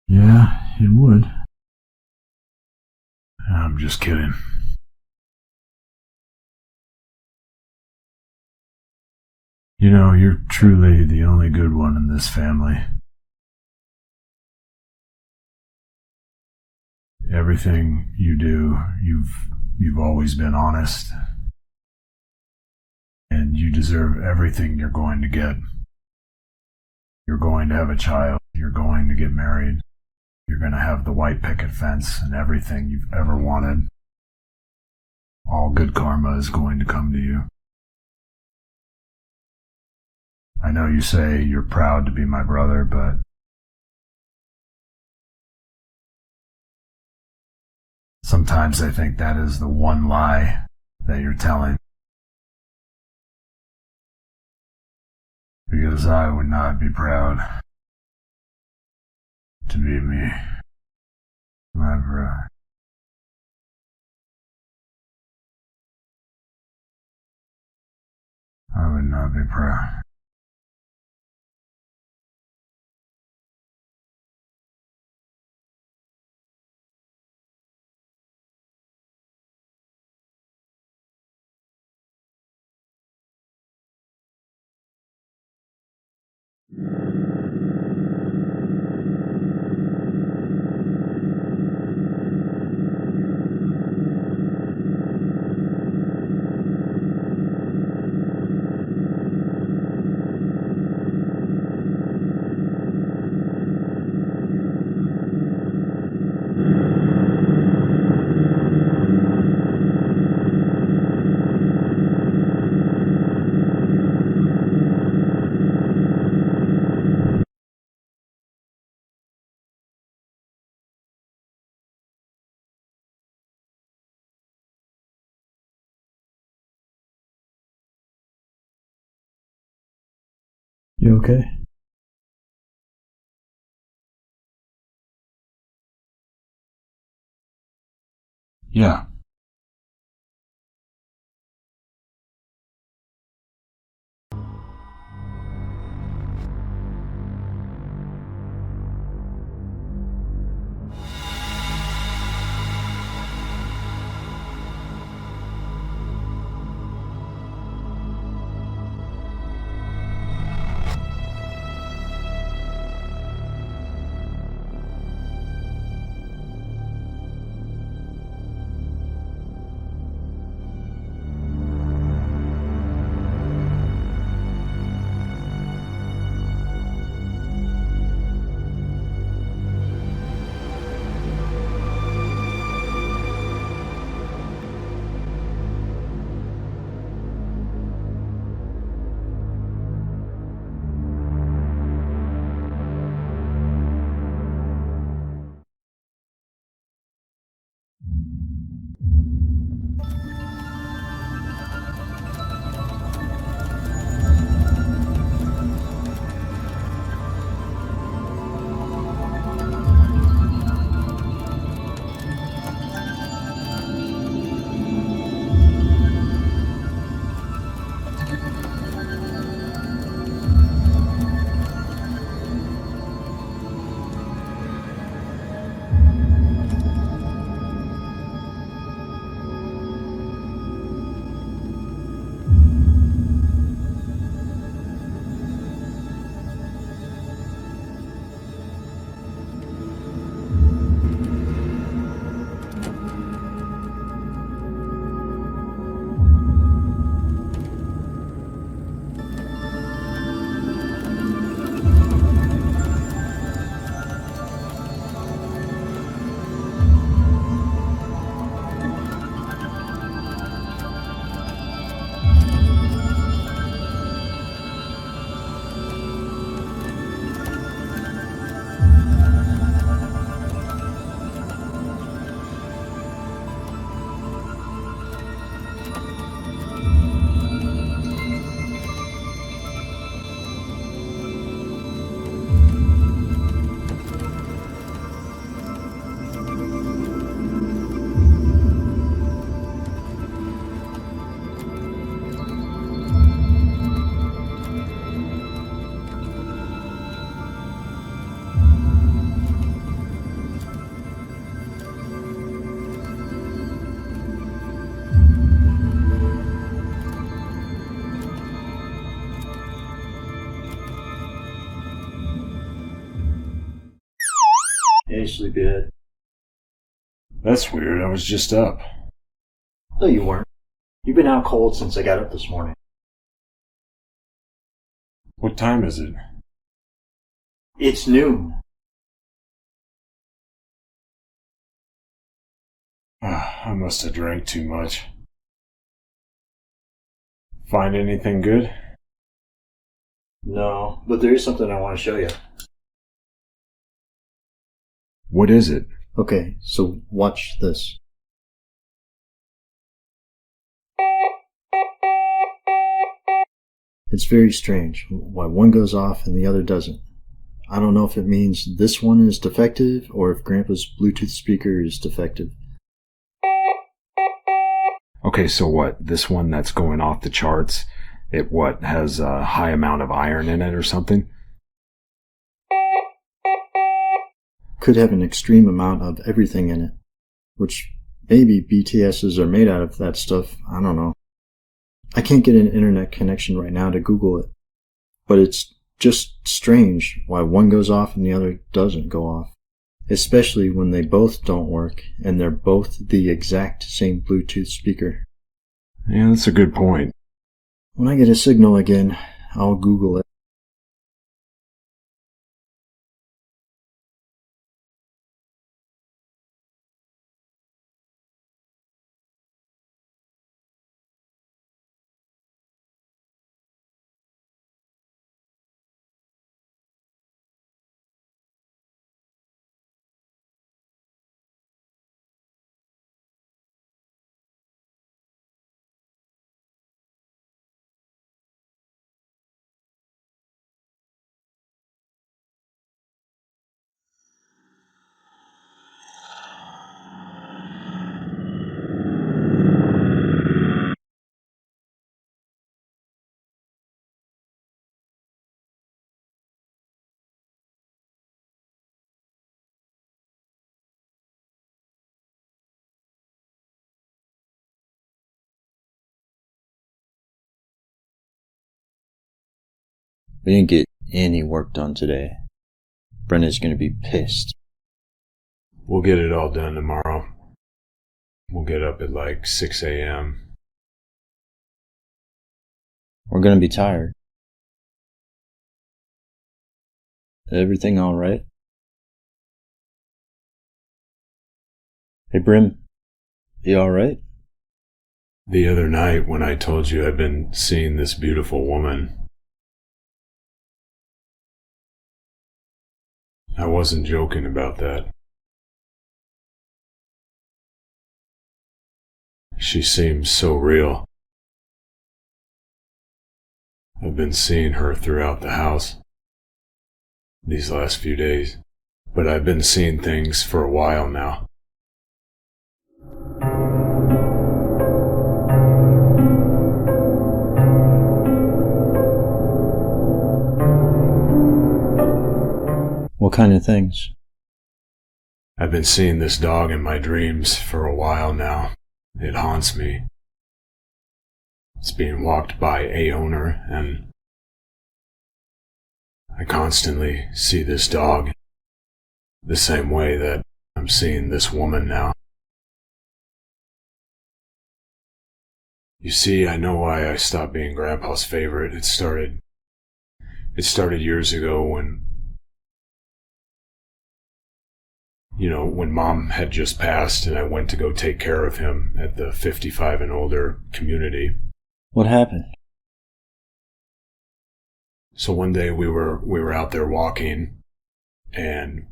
Yeah, it would. I'm just kidding. You know, you're truly the only good one in this family. Everything you do, you've always been honest. And you deserve everything you're going to get. You're going to have a child. You're going to get married. You're going to have the white picket fence and everything you've ever wanted. All good karma is going to come to you. I know you say you're proud to be my brother, but sometimes I think that is the one lie that you're telling. Because I would not be proud to be me, my brother. I would not be proud. You okay? Yeah. Hey, sleepyhead. That's weird. I was just up. No, you weren't. You've been out cold since I got up this morning. What time is it? It's noon. I must have drank too much. Find anything good? No, but there is something I want to show you. What is it? Okay, so watch this. It's very strange why one goes off and the other doesn't. I don't know if it means this one is defective or if Grandpa's Bluetooth speaker is defective. Okay, so what? This one that's going off the charts, it what, has a high amount of iron in it or something? Could have an extreme amount of everything in it, which maybe BTSs are made out of that stuff. I don't know. I can't get an internet connection right now to Google it, but it's just strange why one goes off and the other doesn't go off, especially when they both don't work and they're both the exact same Bluetooth speaker. Yeah, that's a good point. When I get a signal again, I'll Google it. We didn't get any work done today. Brenda's gonna be pissed. We'll get it all done tomorrow. We'll get up at like 6 a.m. We're gonna be tired. Everything alright? Hey, Brim. You alright? The other night when I told you I'd been seeing this beautiful woman, I wasn't joking about that. She seems so real. I've been seeing her throughout the house these last few days, but I've been seeing things for a while now. What kind of things? I've been seeing this dog in my dreams for a while now. It haunts me. It's being walked by a owner, and I constantly see this dog the same way that I'm seeing this woman now. You see, I know why I stopped being Grandpa's favorite. It started years ago when Mom had just passed and I went to go take care of him at the 55 and older community. What happened? So one day we were out there walking and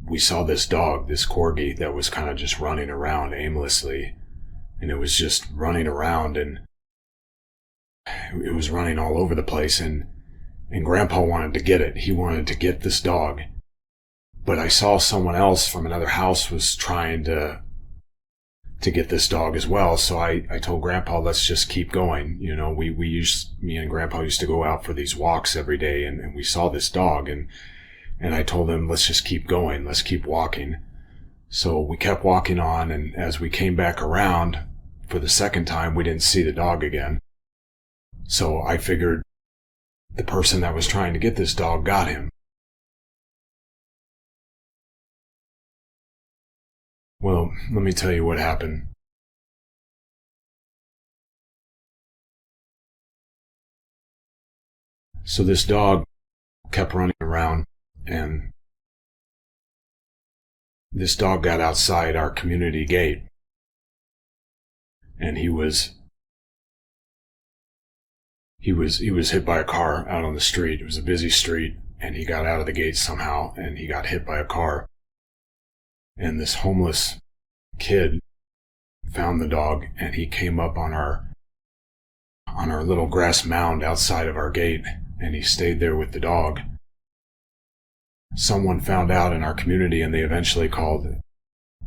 we saw this dog, this corgi, that was kind of just running around aimlessly. And it was just running around and it was running all over the place and Grandpa wanted to get it. He wanted to get this dog. But I saw someone else from another house was trying to get this dog as well. So I told Grandpa, let's just keep going. Me and Grandpa used to go out for these walks every day and we saw this dog and I told him, let's just keep going. Let's keep walking. So we kept walking on, and as we came back around for the second time, we didn't see the dog again. So I figured the person that was trying to get this dog got him. let me tell you what happened. So this dog kept running around, and this dog got outside our community gate, and he was hit by a car out on the street. It was a busy street, and he got out of the gate somehow, and he got hit by a car. And this homeless kid found the dog, and he came up on our little grass mound outside of our gate, and he stayed there with the dog. Someone found out in our community, and they eventually called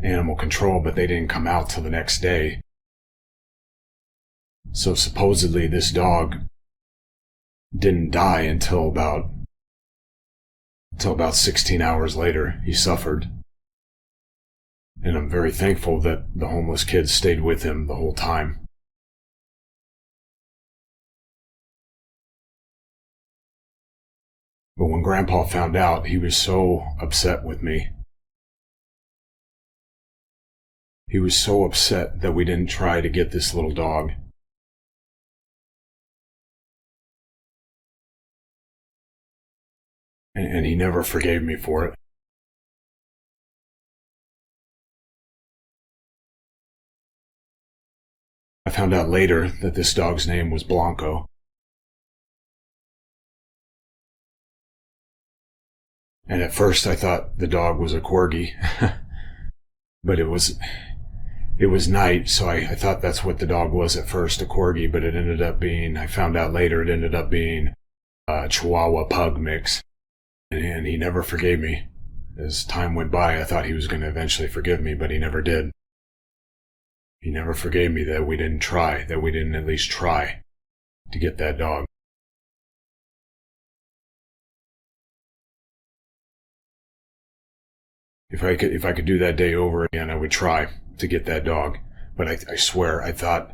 animal control, but they didn't come out till the next day. So supposedly this dog didn't die until about 16 hours later. He suffered. And I'm very thankful that the homeless kid stayed with him the whole time. But when Grandpa found out, he was so upset with me. He was so upset that we didn't try to get this little dog. And he never forgave me for it. I found out later that this dog's name was Blanco. And at first I thought the dog was a corgi. But it was night, so I thought that's what the dog was at first, a corgi, but it ended up being, I found out later, it ended up being a Chihuahua pug mix. And he never forgave me. As time went by, I thought he was going to eventually forgive me, but he never did. He never forgave me that we didn't at least try to get that dog. If I could do that day over again, I would try to get that dog. But I swear, I thought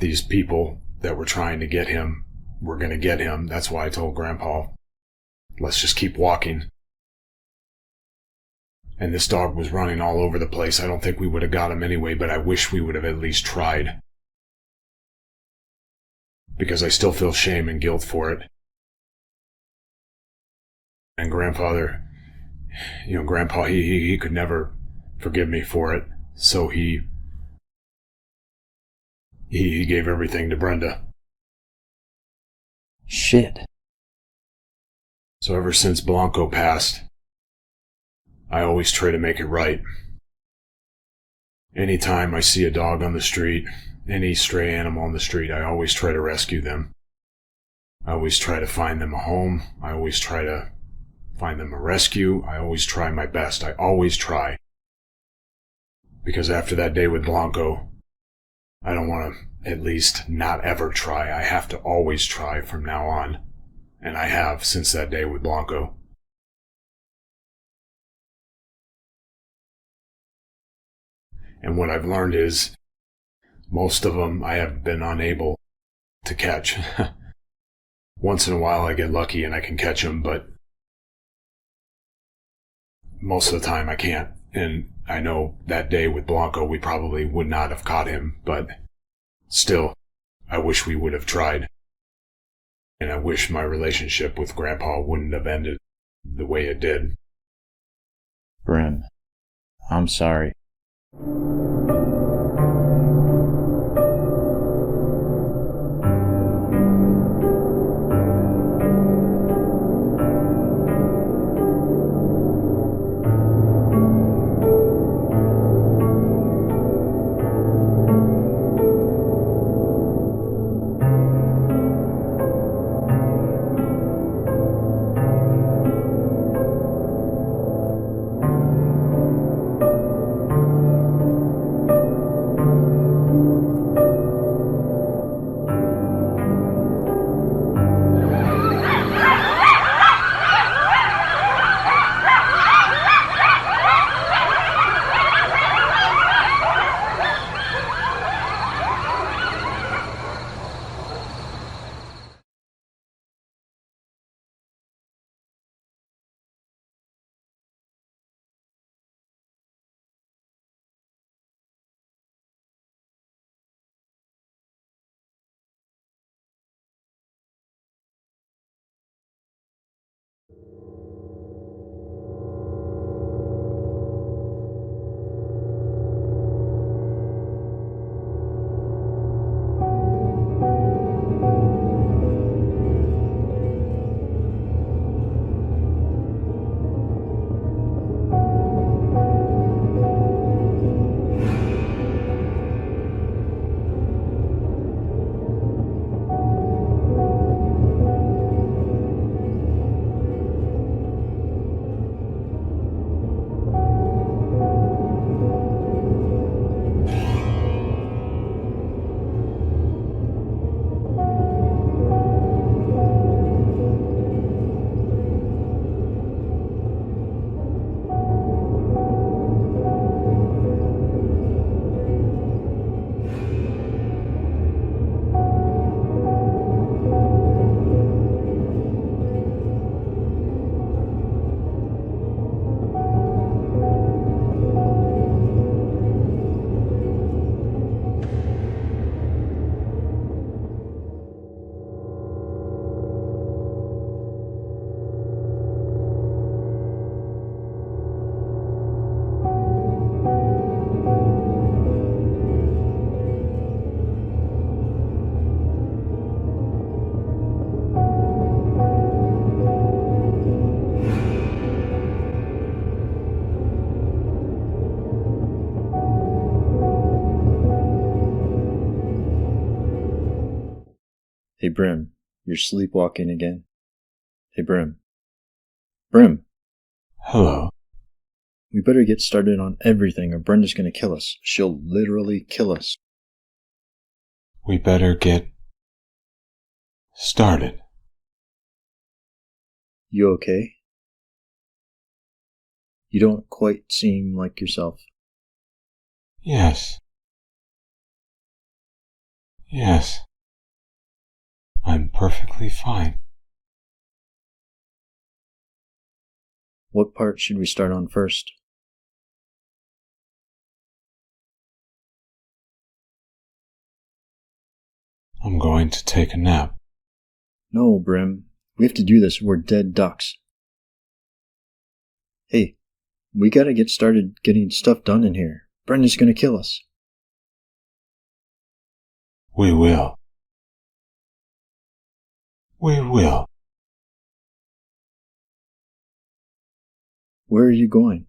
these people that were trying to get him were going to get him. That's why I told Grandpa, let's just keep walking. And this dog was running all over the place. I don't think we would have got him anyway, but I wish we would have at least tried. Because I still feel shame and guilt for it. And Grandpa, he could never forgive me for it. So he gave everything to Brenda. Shit. So ever since Blanco passed, I always try to make it right. Anytime I see a dog on the street, any stray animal on the street, I always try to rescue them. I always try to find them a home. I always try to find them a rescue. I always try my best. I always try. Because after that day with Blanco, I don't want to at least not ever try. I have to always try from now on. And I have since that day with Blanco. And what I've learned is, most of them I have been unable to catch. Once in a while I get lucky and I can catch them, but most of the time I can't. And I know that day with Blanco we probably would not have caught him, but still, I wish we would have tried. And I wish my relationship with Grandpa wouldn't have ended the way it did. Brim, I'm sorry. Brim, you're sleepwalking again. Hey, Brim. Brim, Hello. we better get started on everything or Brenda's gonna kill us. She'll literally kill us. We better get started. You okay? You don't quite seem like yourself. Yes. Yes. I'm perfectly fine. What part should we start on first? I'm going to take a nap. No, Brim. We have to do this. We're dead ducks. Hey, we gotta get started getting stuff done in here. Brenda's gonna kill us. We will. We will. Where are you going?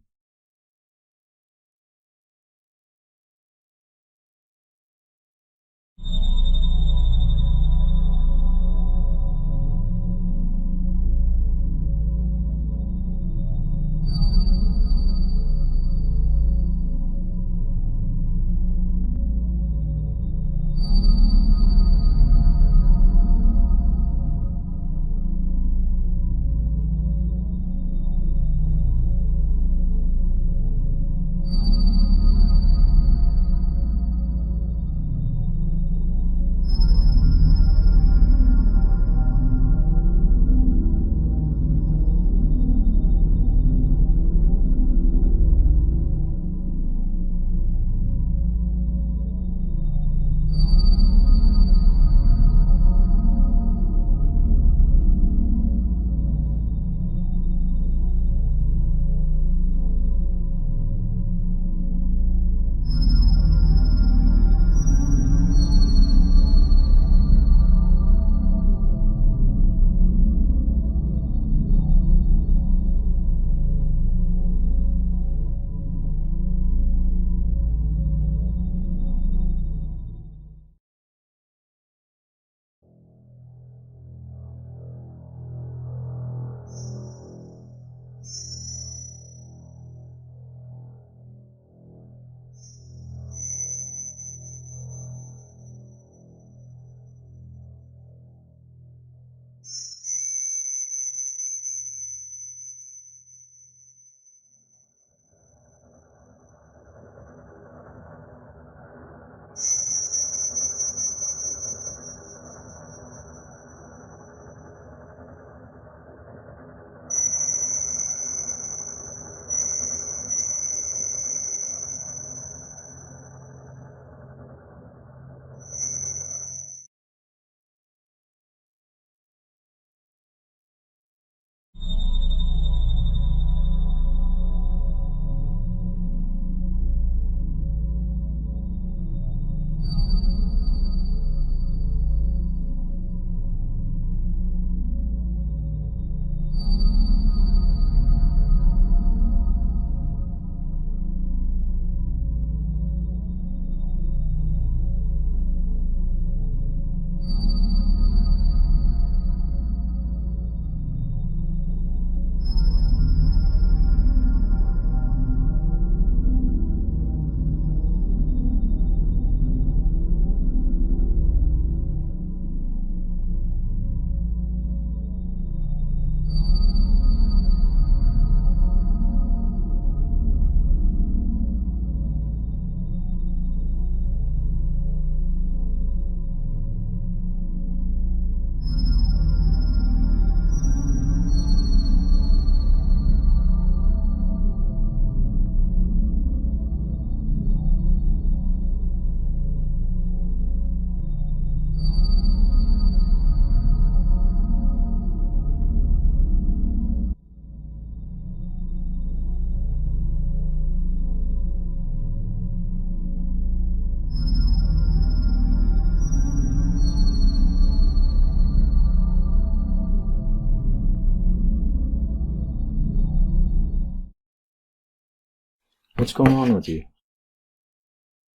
What's going on with you?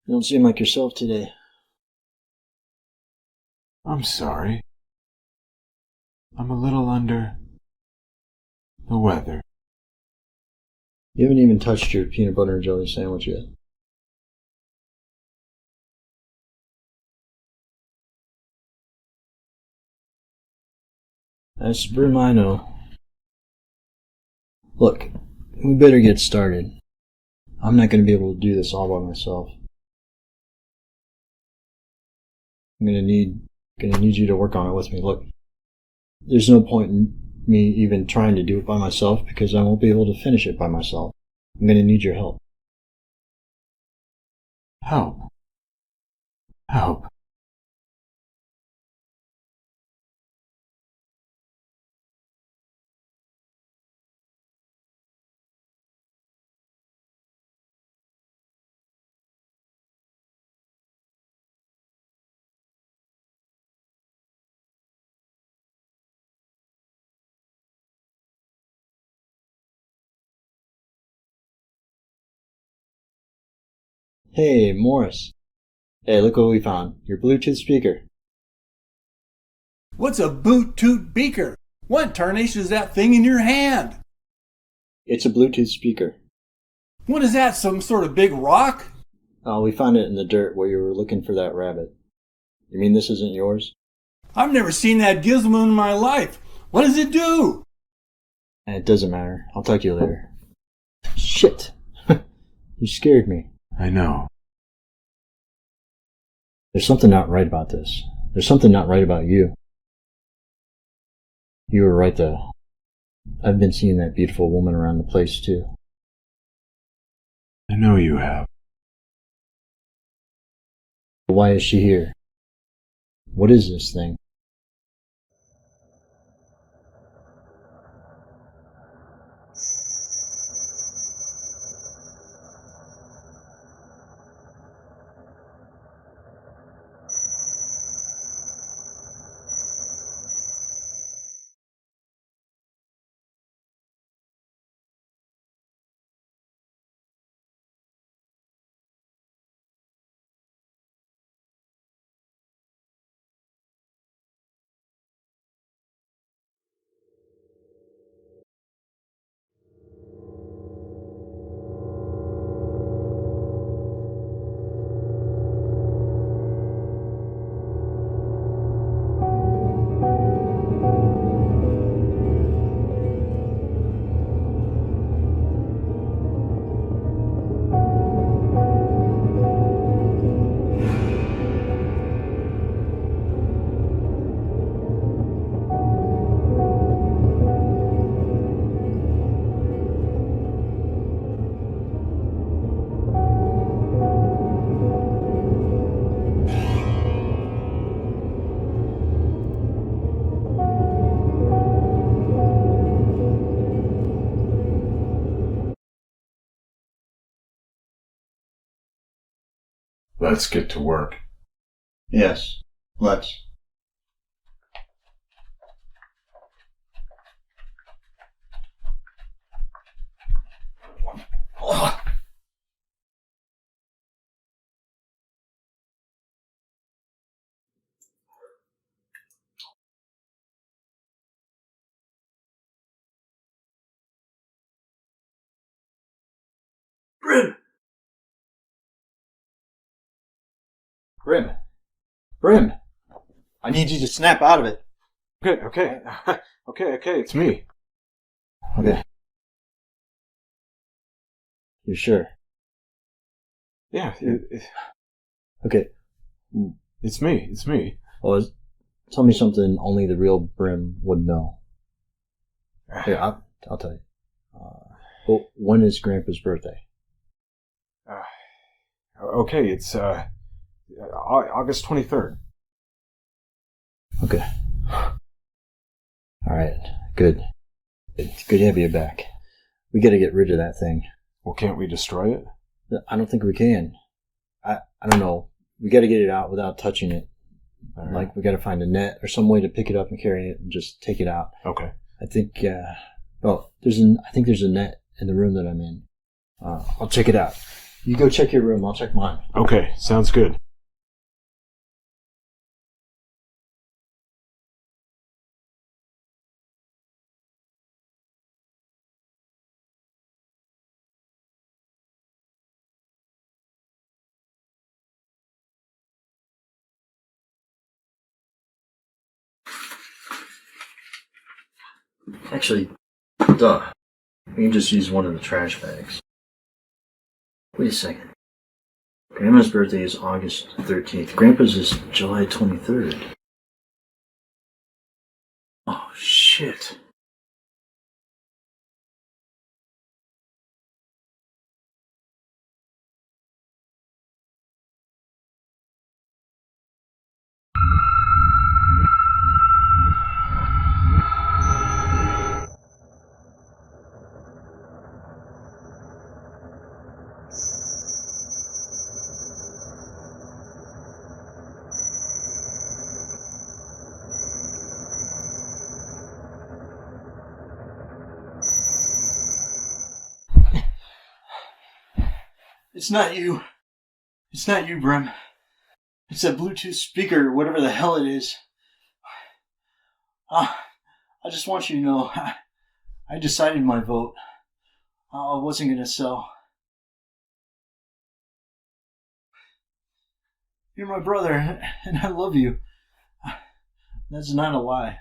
You don't seem like yourself today. I'm sorry. I'm a little under the weather. You haven't even touched your peanut butter and jelly sandwich yet. That's Brim, I know. Look, we better get started. I'm not going to be able to do this all by myself. I'm gonna need you to work on it with me. Look, there's no point in me even trying to do it by myself because I won't be able to finish it by myself. I'm gonna need your help. Help. Help. Hey, Morris. Hey, look what we found. Your Bluetooth speaker. What's a boot toot beaker? What tarnation is that thing in your hand? It's a Bluetooth speaker. What is that, some sort of big rock? Oh, we found it in the dirt where you were looking for that rabbit. You mean this isn't yours? I've never seen that gizmo in my life. What does it do? It doesn't matter. I'll talk to you later. Shit! You scared me. I know. There's something not right about this. There's something not right about you. You were right, though. I've been seeing that beautiful woman around the place, too. I know you have. Why is she here? What is this thing? Let's get to work. Yes, let's. Brim! Brim! I need you to snap out of it. Okay. Okay, it's me. Okay. You sure? Yeah, Okay. it's me. Well, tell me something only the real Brim would know. Here, I'll tell you. Well, when is Grandpa's birthday? Okay, it's August 23rd. Okay. Alright, good. It's good to have you back. We gotta get rid of that thing. Well, can't we destroy it? I don't think we can. I don't know. We gotta get it out without touching it. All right. Like, we gotta find a net or some way to pick it up and carry it and just take it out. Okay. I think, I think there's a net in the room that I'm in. I'll check it out. You go check your room, I'll check mine. Okay, sounds good. Actually, duh. We can just use one of the trash bags. Wait a second. Grandma's birthday is August 13th. Grandpa's is July 23rd. Oh, shit. It's not you. It's not you, Brim. It's that Bluetooth speaker, whatever the hell it is. I just want you to know, I decided my vote. I wasn't going to sell. You're my brother, and I love you. That's not a lie.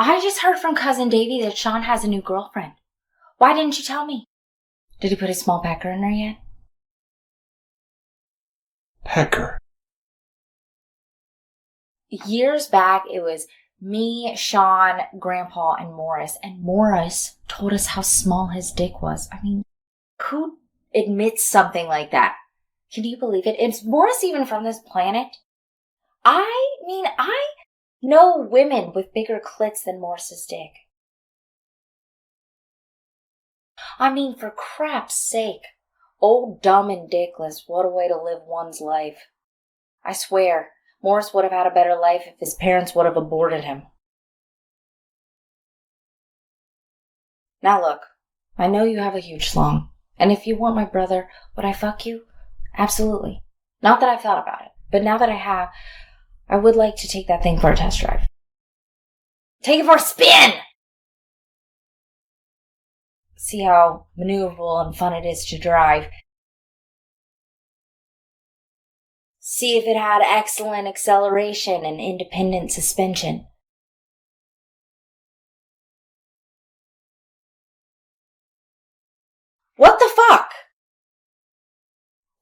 I just heard from Cousin Davy that Sean has a new girlfriend. Why didn't you tell me? Did he put a small pecker in her yet? Pecker. Years back, it was me, Sean, Grandpa, and Morris told us how small his dick was. I mean, who admits something like that? Can you believe it? Is Morris even from this planet? I know women with bigger clits than Morris's dick. I mean, for crap's sake. Old, dumb, and dickless, what a way to live one's life. I swear, Morris would have had a better life if his parents would have aborted him. Now look, I know you have a huge slung, and if you weren't my brother, would I fuck you? Absolutely. Not that I've thought about it, but now that I have, I would like to take that thing for a test drive. Take it for a spin! See how maneuverable and fun it is to drive. See if it had excellent acceleration and independent suspension. What the fuck?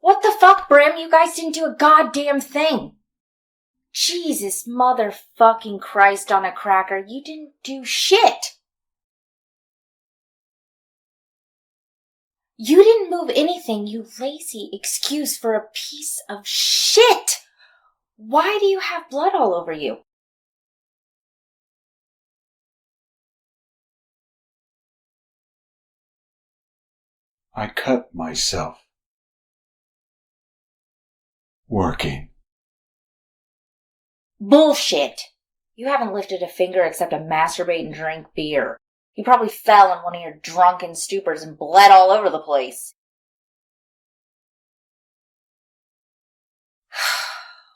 What the fuck, Brim? You guys didn't do a goddamn thing. Jesus motherfucking Christ on a cracker. You didn't do shit. You didn't move anything, you lazy excuse for a piece of shit. Why do you have blood all over you? I cut myself. Working. Bullshit. You haven't lifted a finger except to masturbate and drink beer. You probably fell in one of your drunken stupors and bled all over the place.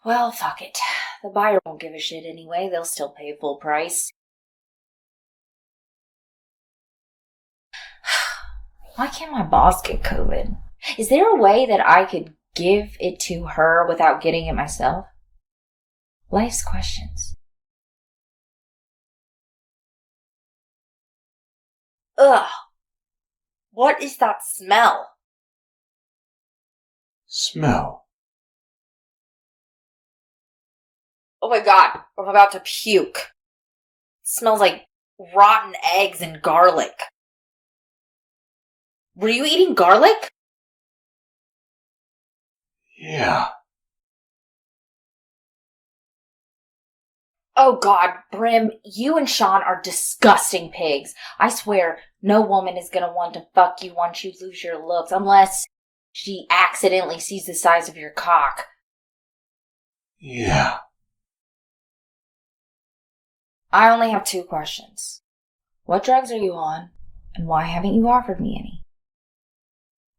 Well, fuck it. The buyer won't give a shit anyway. They'll still pay full price. Why can't my boss get COVID? Is there a way that I could give it to her without getting it myself? Life's questions. Ugh. What is that smell? Smell. Oh my god, I'm about to puke. It smells like rotten eggs and garlic. Were you eating garlic? Yeah. Oh god, Brim, you and Sean are disgusting pigs. I swear, no woman is gonna want to fuck you once you lose your looks, unless she accidentally sees the size of your cock. Yeah. I only have 2 questions. What drugs are you on, and why haven't you offered me any?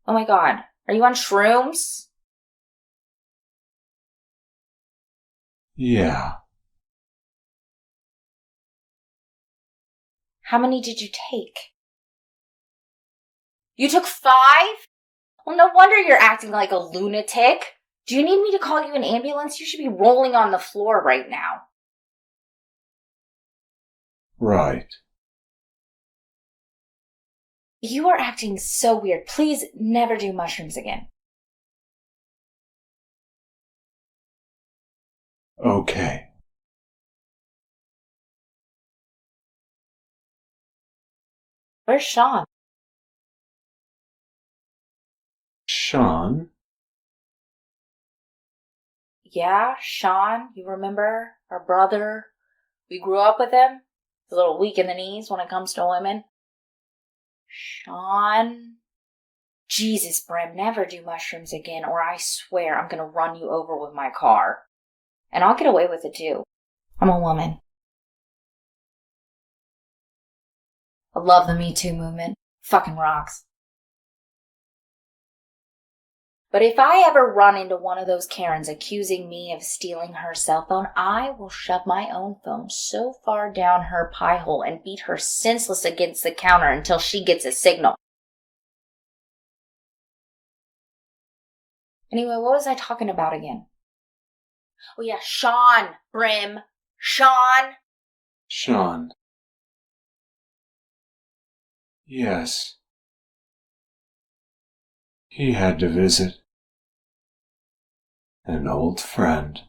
Oh my god, are you on shrooms? Yeah. How many did you take? You took 5? Well, no wonder you're acting like a lunatic. Do you need me to call you an ambulance? You should be rolling on the floor right now. Right. You are acting so weird. Please never do mushrooms again. Okay. Where's Sean? Sean? Yeah, Sean. You remember? Our brother. We grew up with him. He's a little weak in the knees when it comes to women. Sean? Jesus, Brim, never do mushrooms again, or I swear I'm gonna run you over with my car. And I'll get away with it too. I'm a woman. I love the Me Too movement. Fucking rocks. But if I ever run into one of those Karens accusing me of stealing her cell phone, I will shove my own phone so far down her pie hole and beat her senseless against the counter until she gets a signal. Anyway, what was I talking about again? Oh yeah, Sean, Brim. Sean. Sean. Yes. He had to visit an old friend.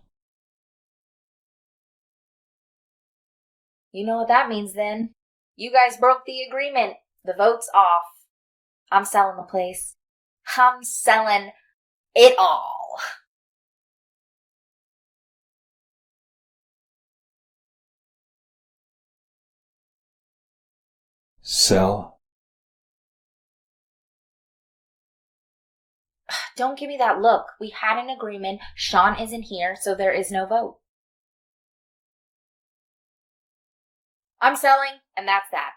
You know what that means then. You guys broke the agreement. The vote's off. I'm selling the place. I'm selling it all. Sell? Don't give me that look. We had an agreement. Sean isn't here, so there is no vote. I'm selling, and that's that.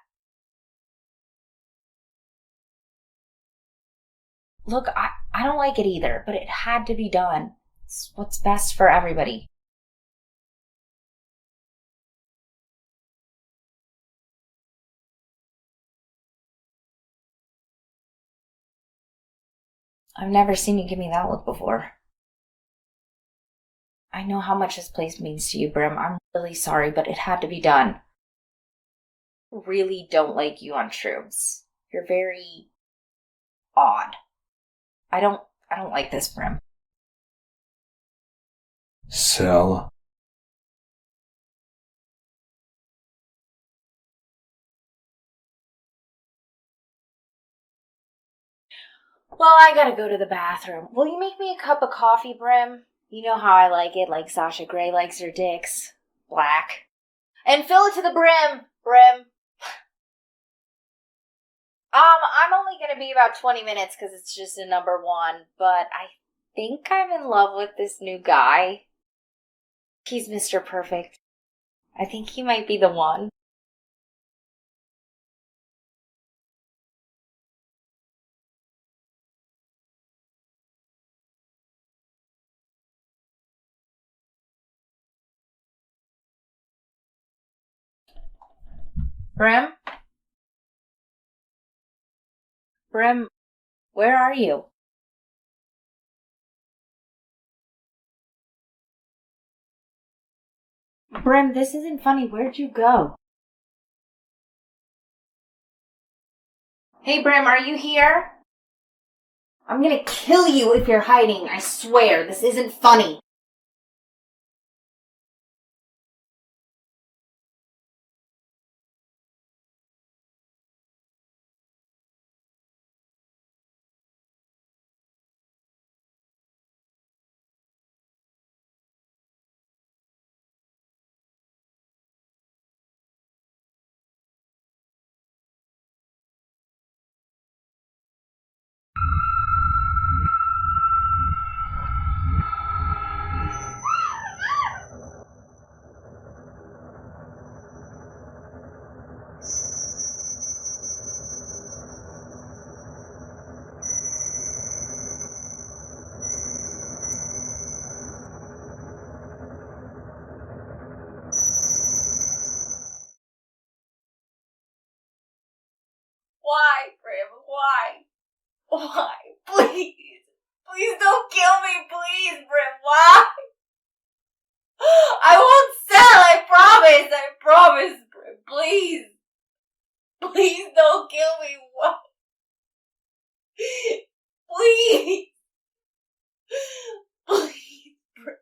Look, I don't like it either, but it had to be done. It's what's best for everybody. I've never seen you give me that look before. I know how much this place means to you, Brim. I'm really sorry, but it had to be done. Really don't like you on shrooms. You're very odd. I don't like this, Brim. Sell. Well, I gotta go to the bathroom. Will you make me a cup of coffee, Brim? You know how I like it, like Sasha Grey likes her dicks. Black. And fill it to the brim, Brim. I'm only gonna be about 20 minutes because it's just a number one, but I think I'm in love with this new guy. He's Mr. Perfect. I think he might be the one. Brim? Brim, where are you? Brim, this isn't funny. Where'd you go? Hey, Brim, are you here? I'm gonna kill you if you're hiding. I swear, this isn't funny. Why, Brim? Why? Why? Please. Please don't kill me, please, Brim. Why? I won't sell, I promise, Brim. Please. Please don't kill me. Why? Please. Please, Brim.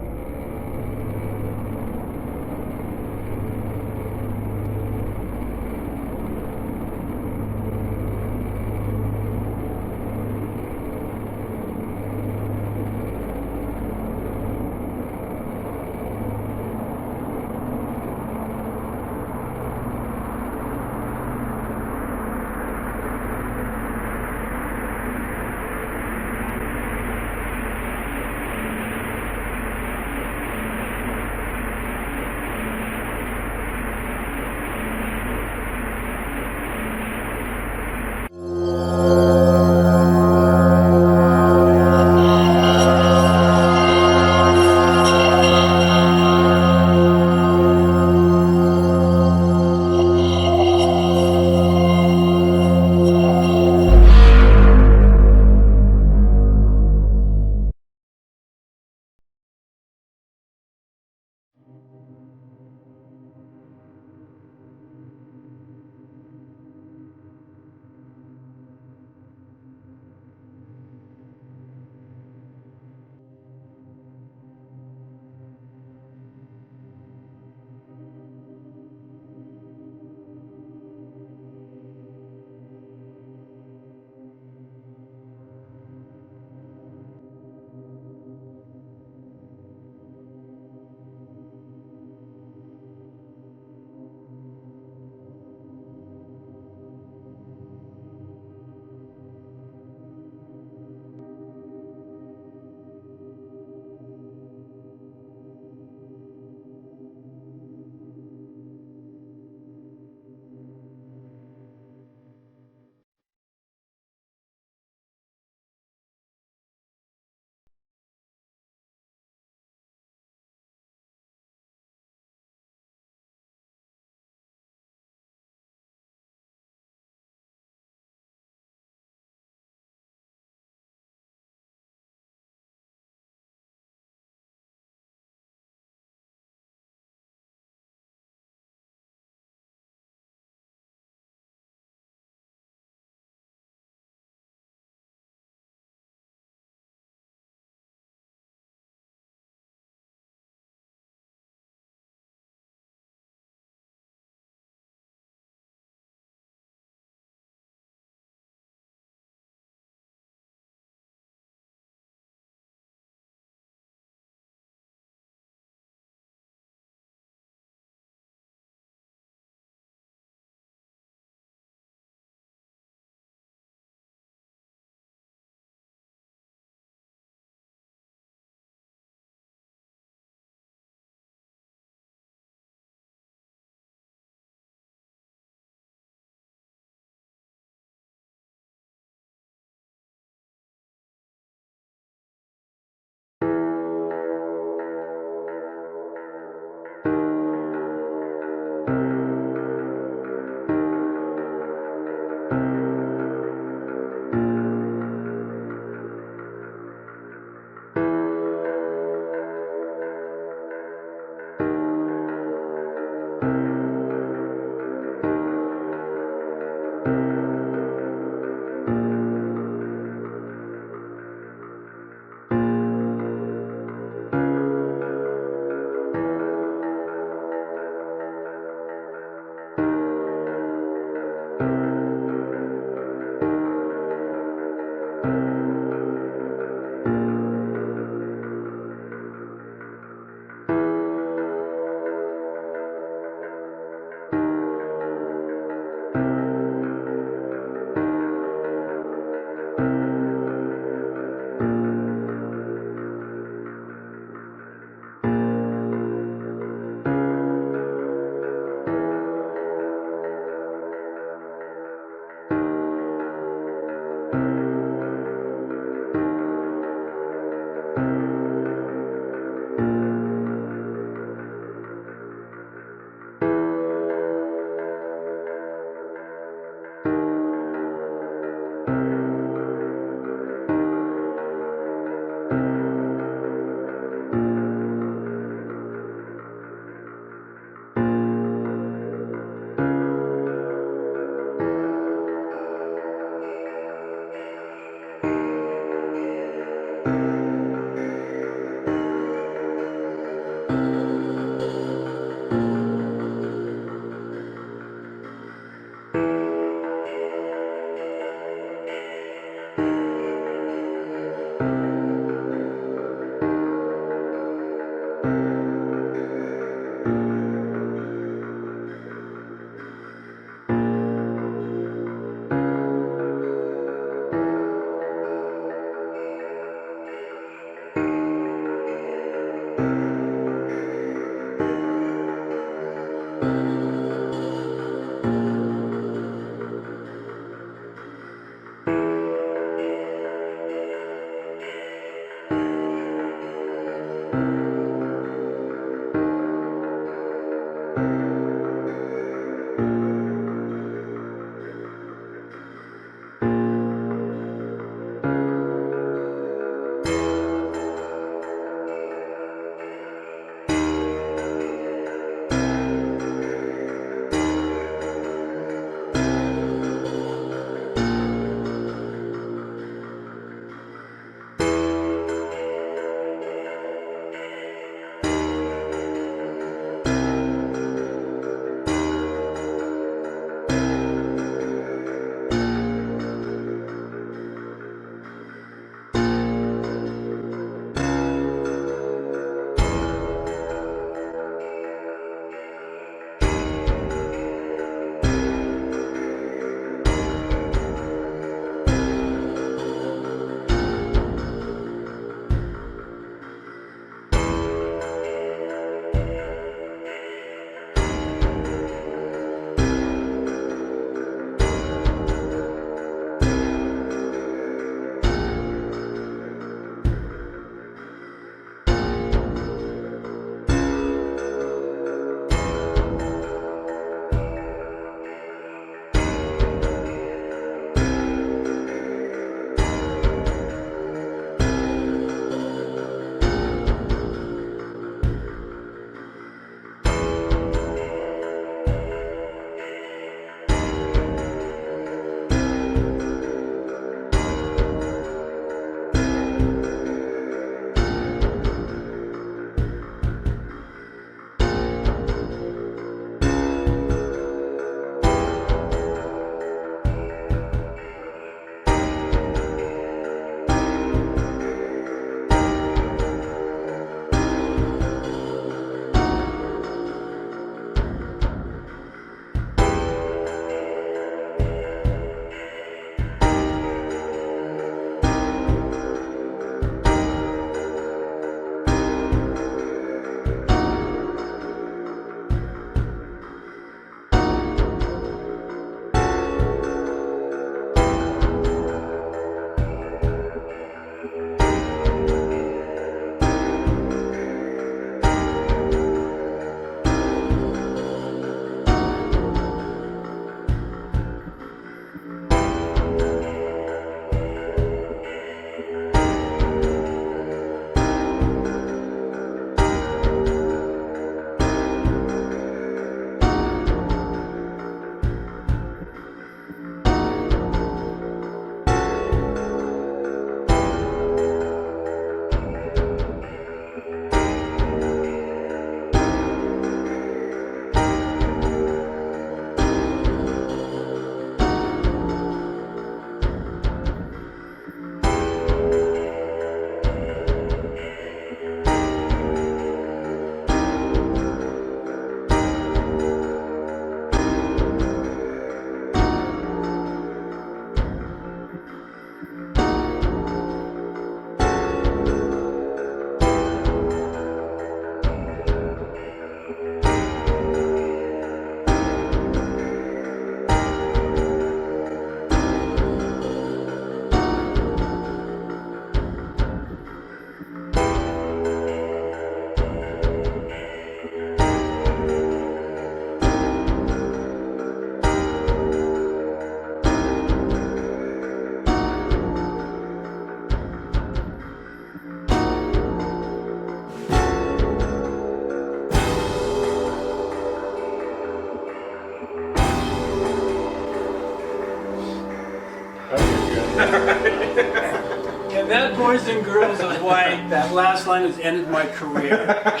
And that, boys and girls, is why that last line has ended my career.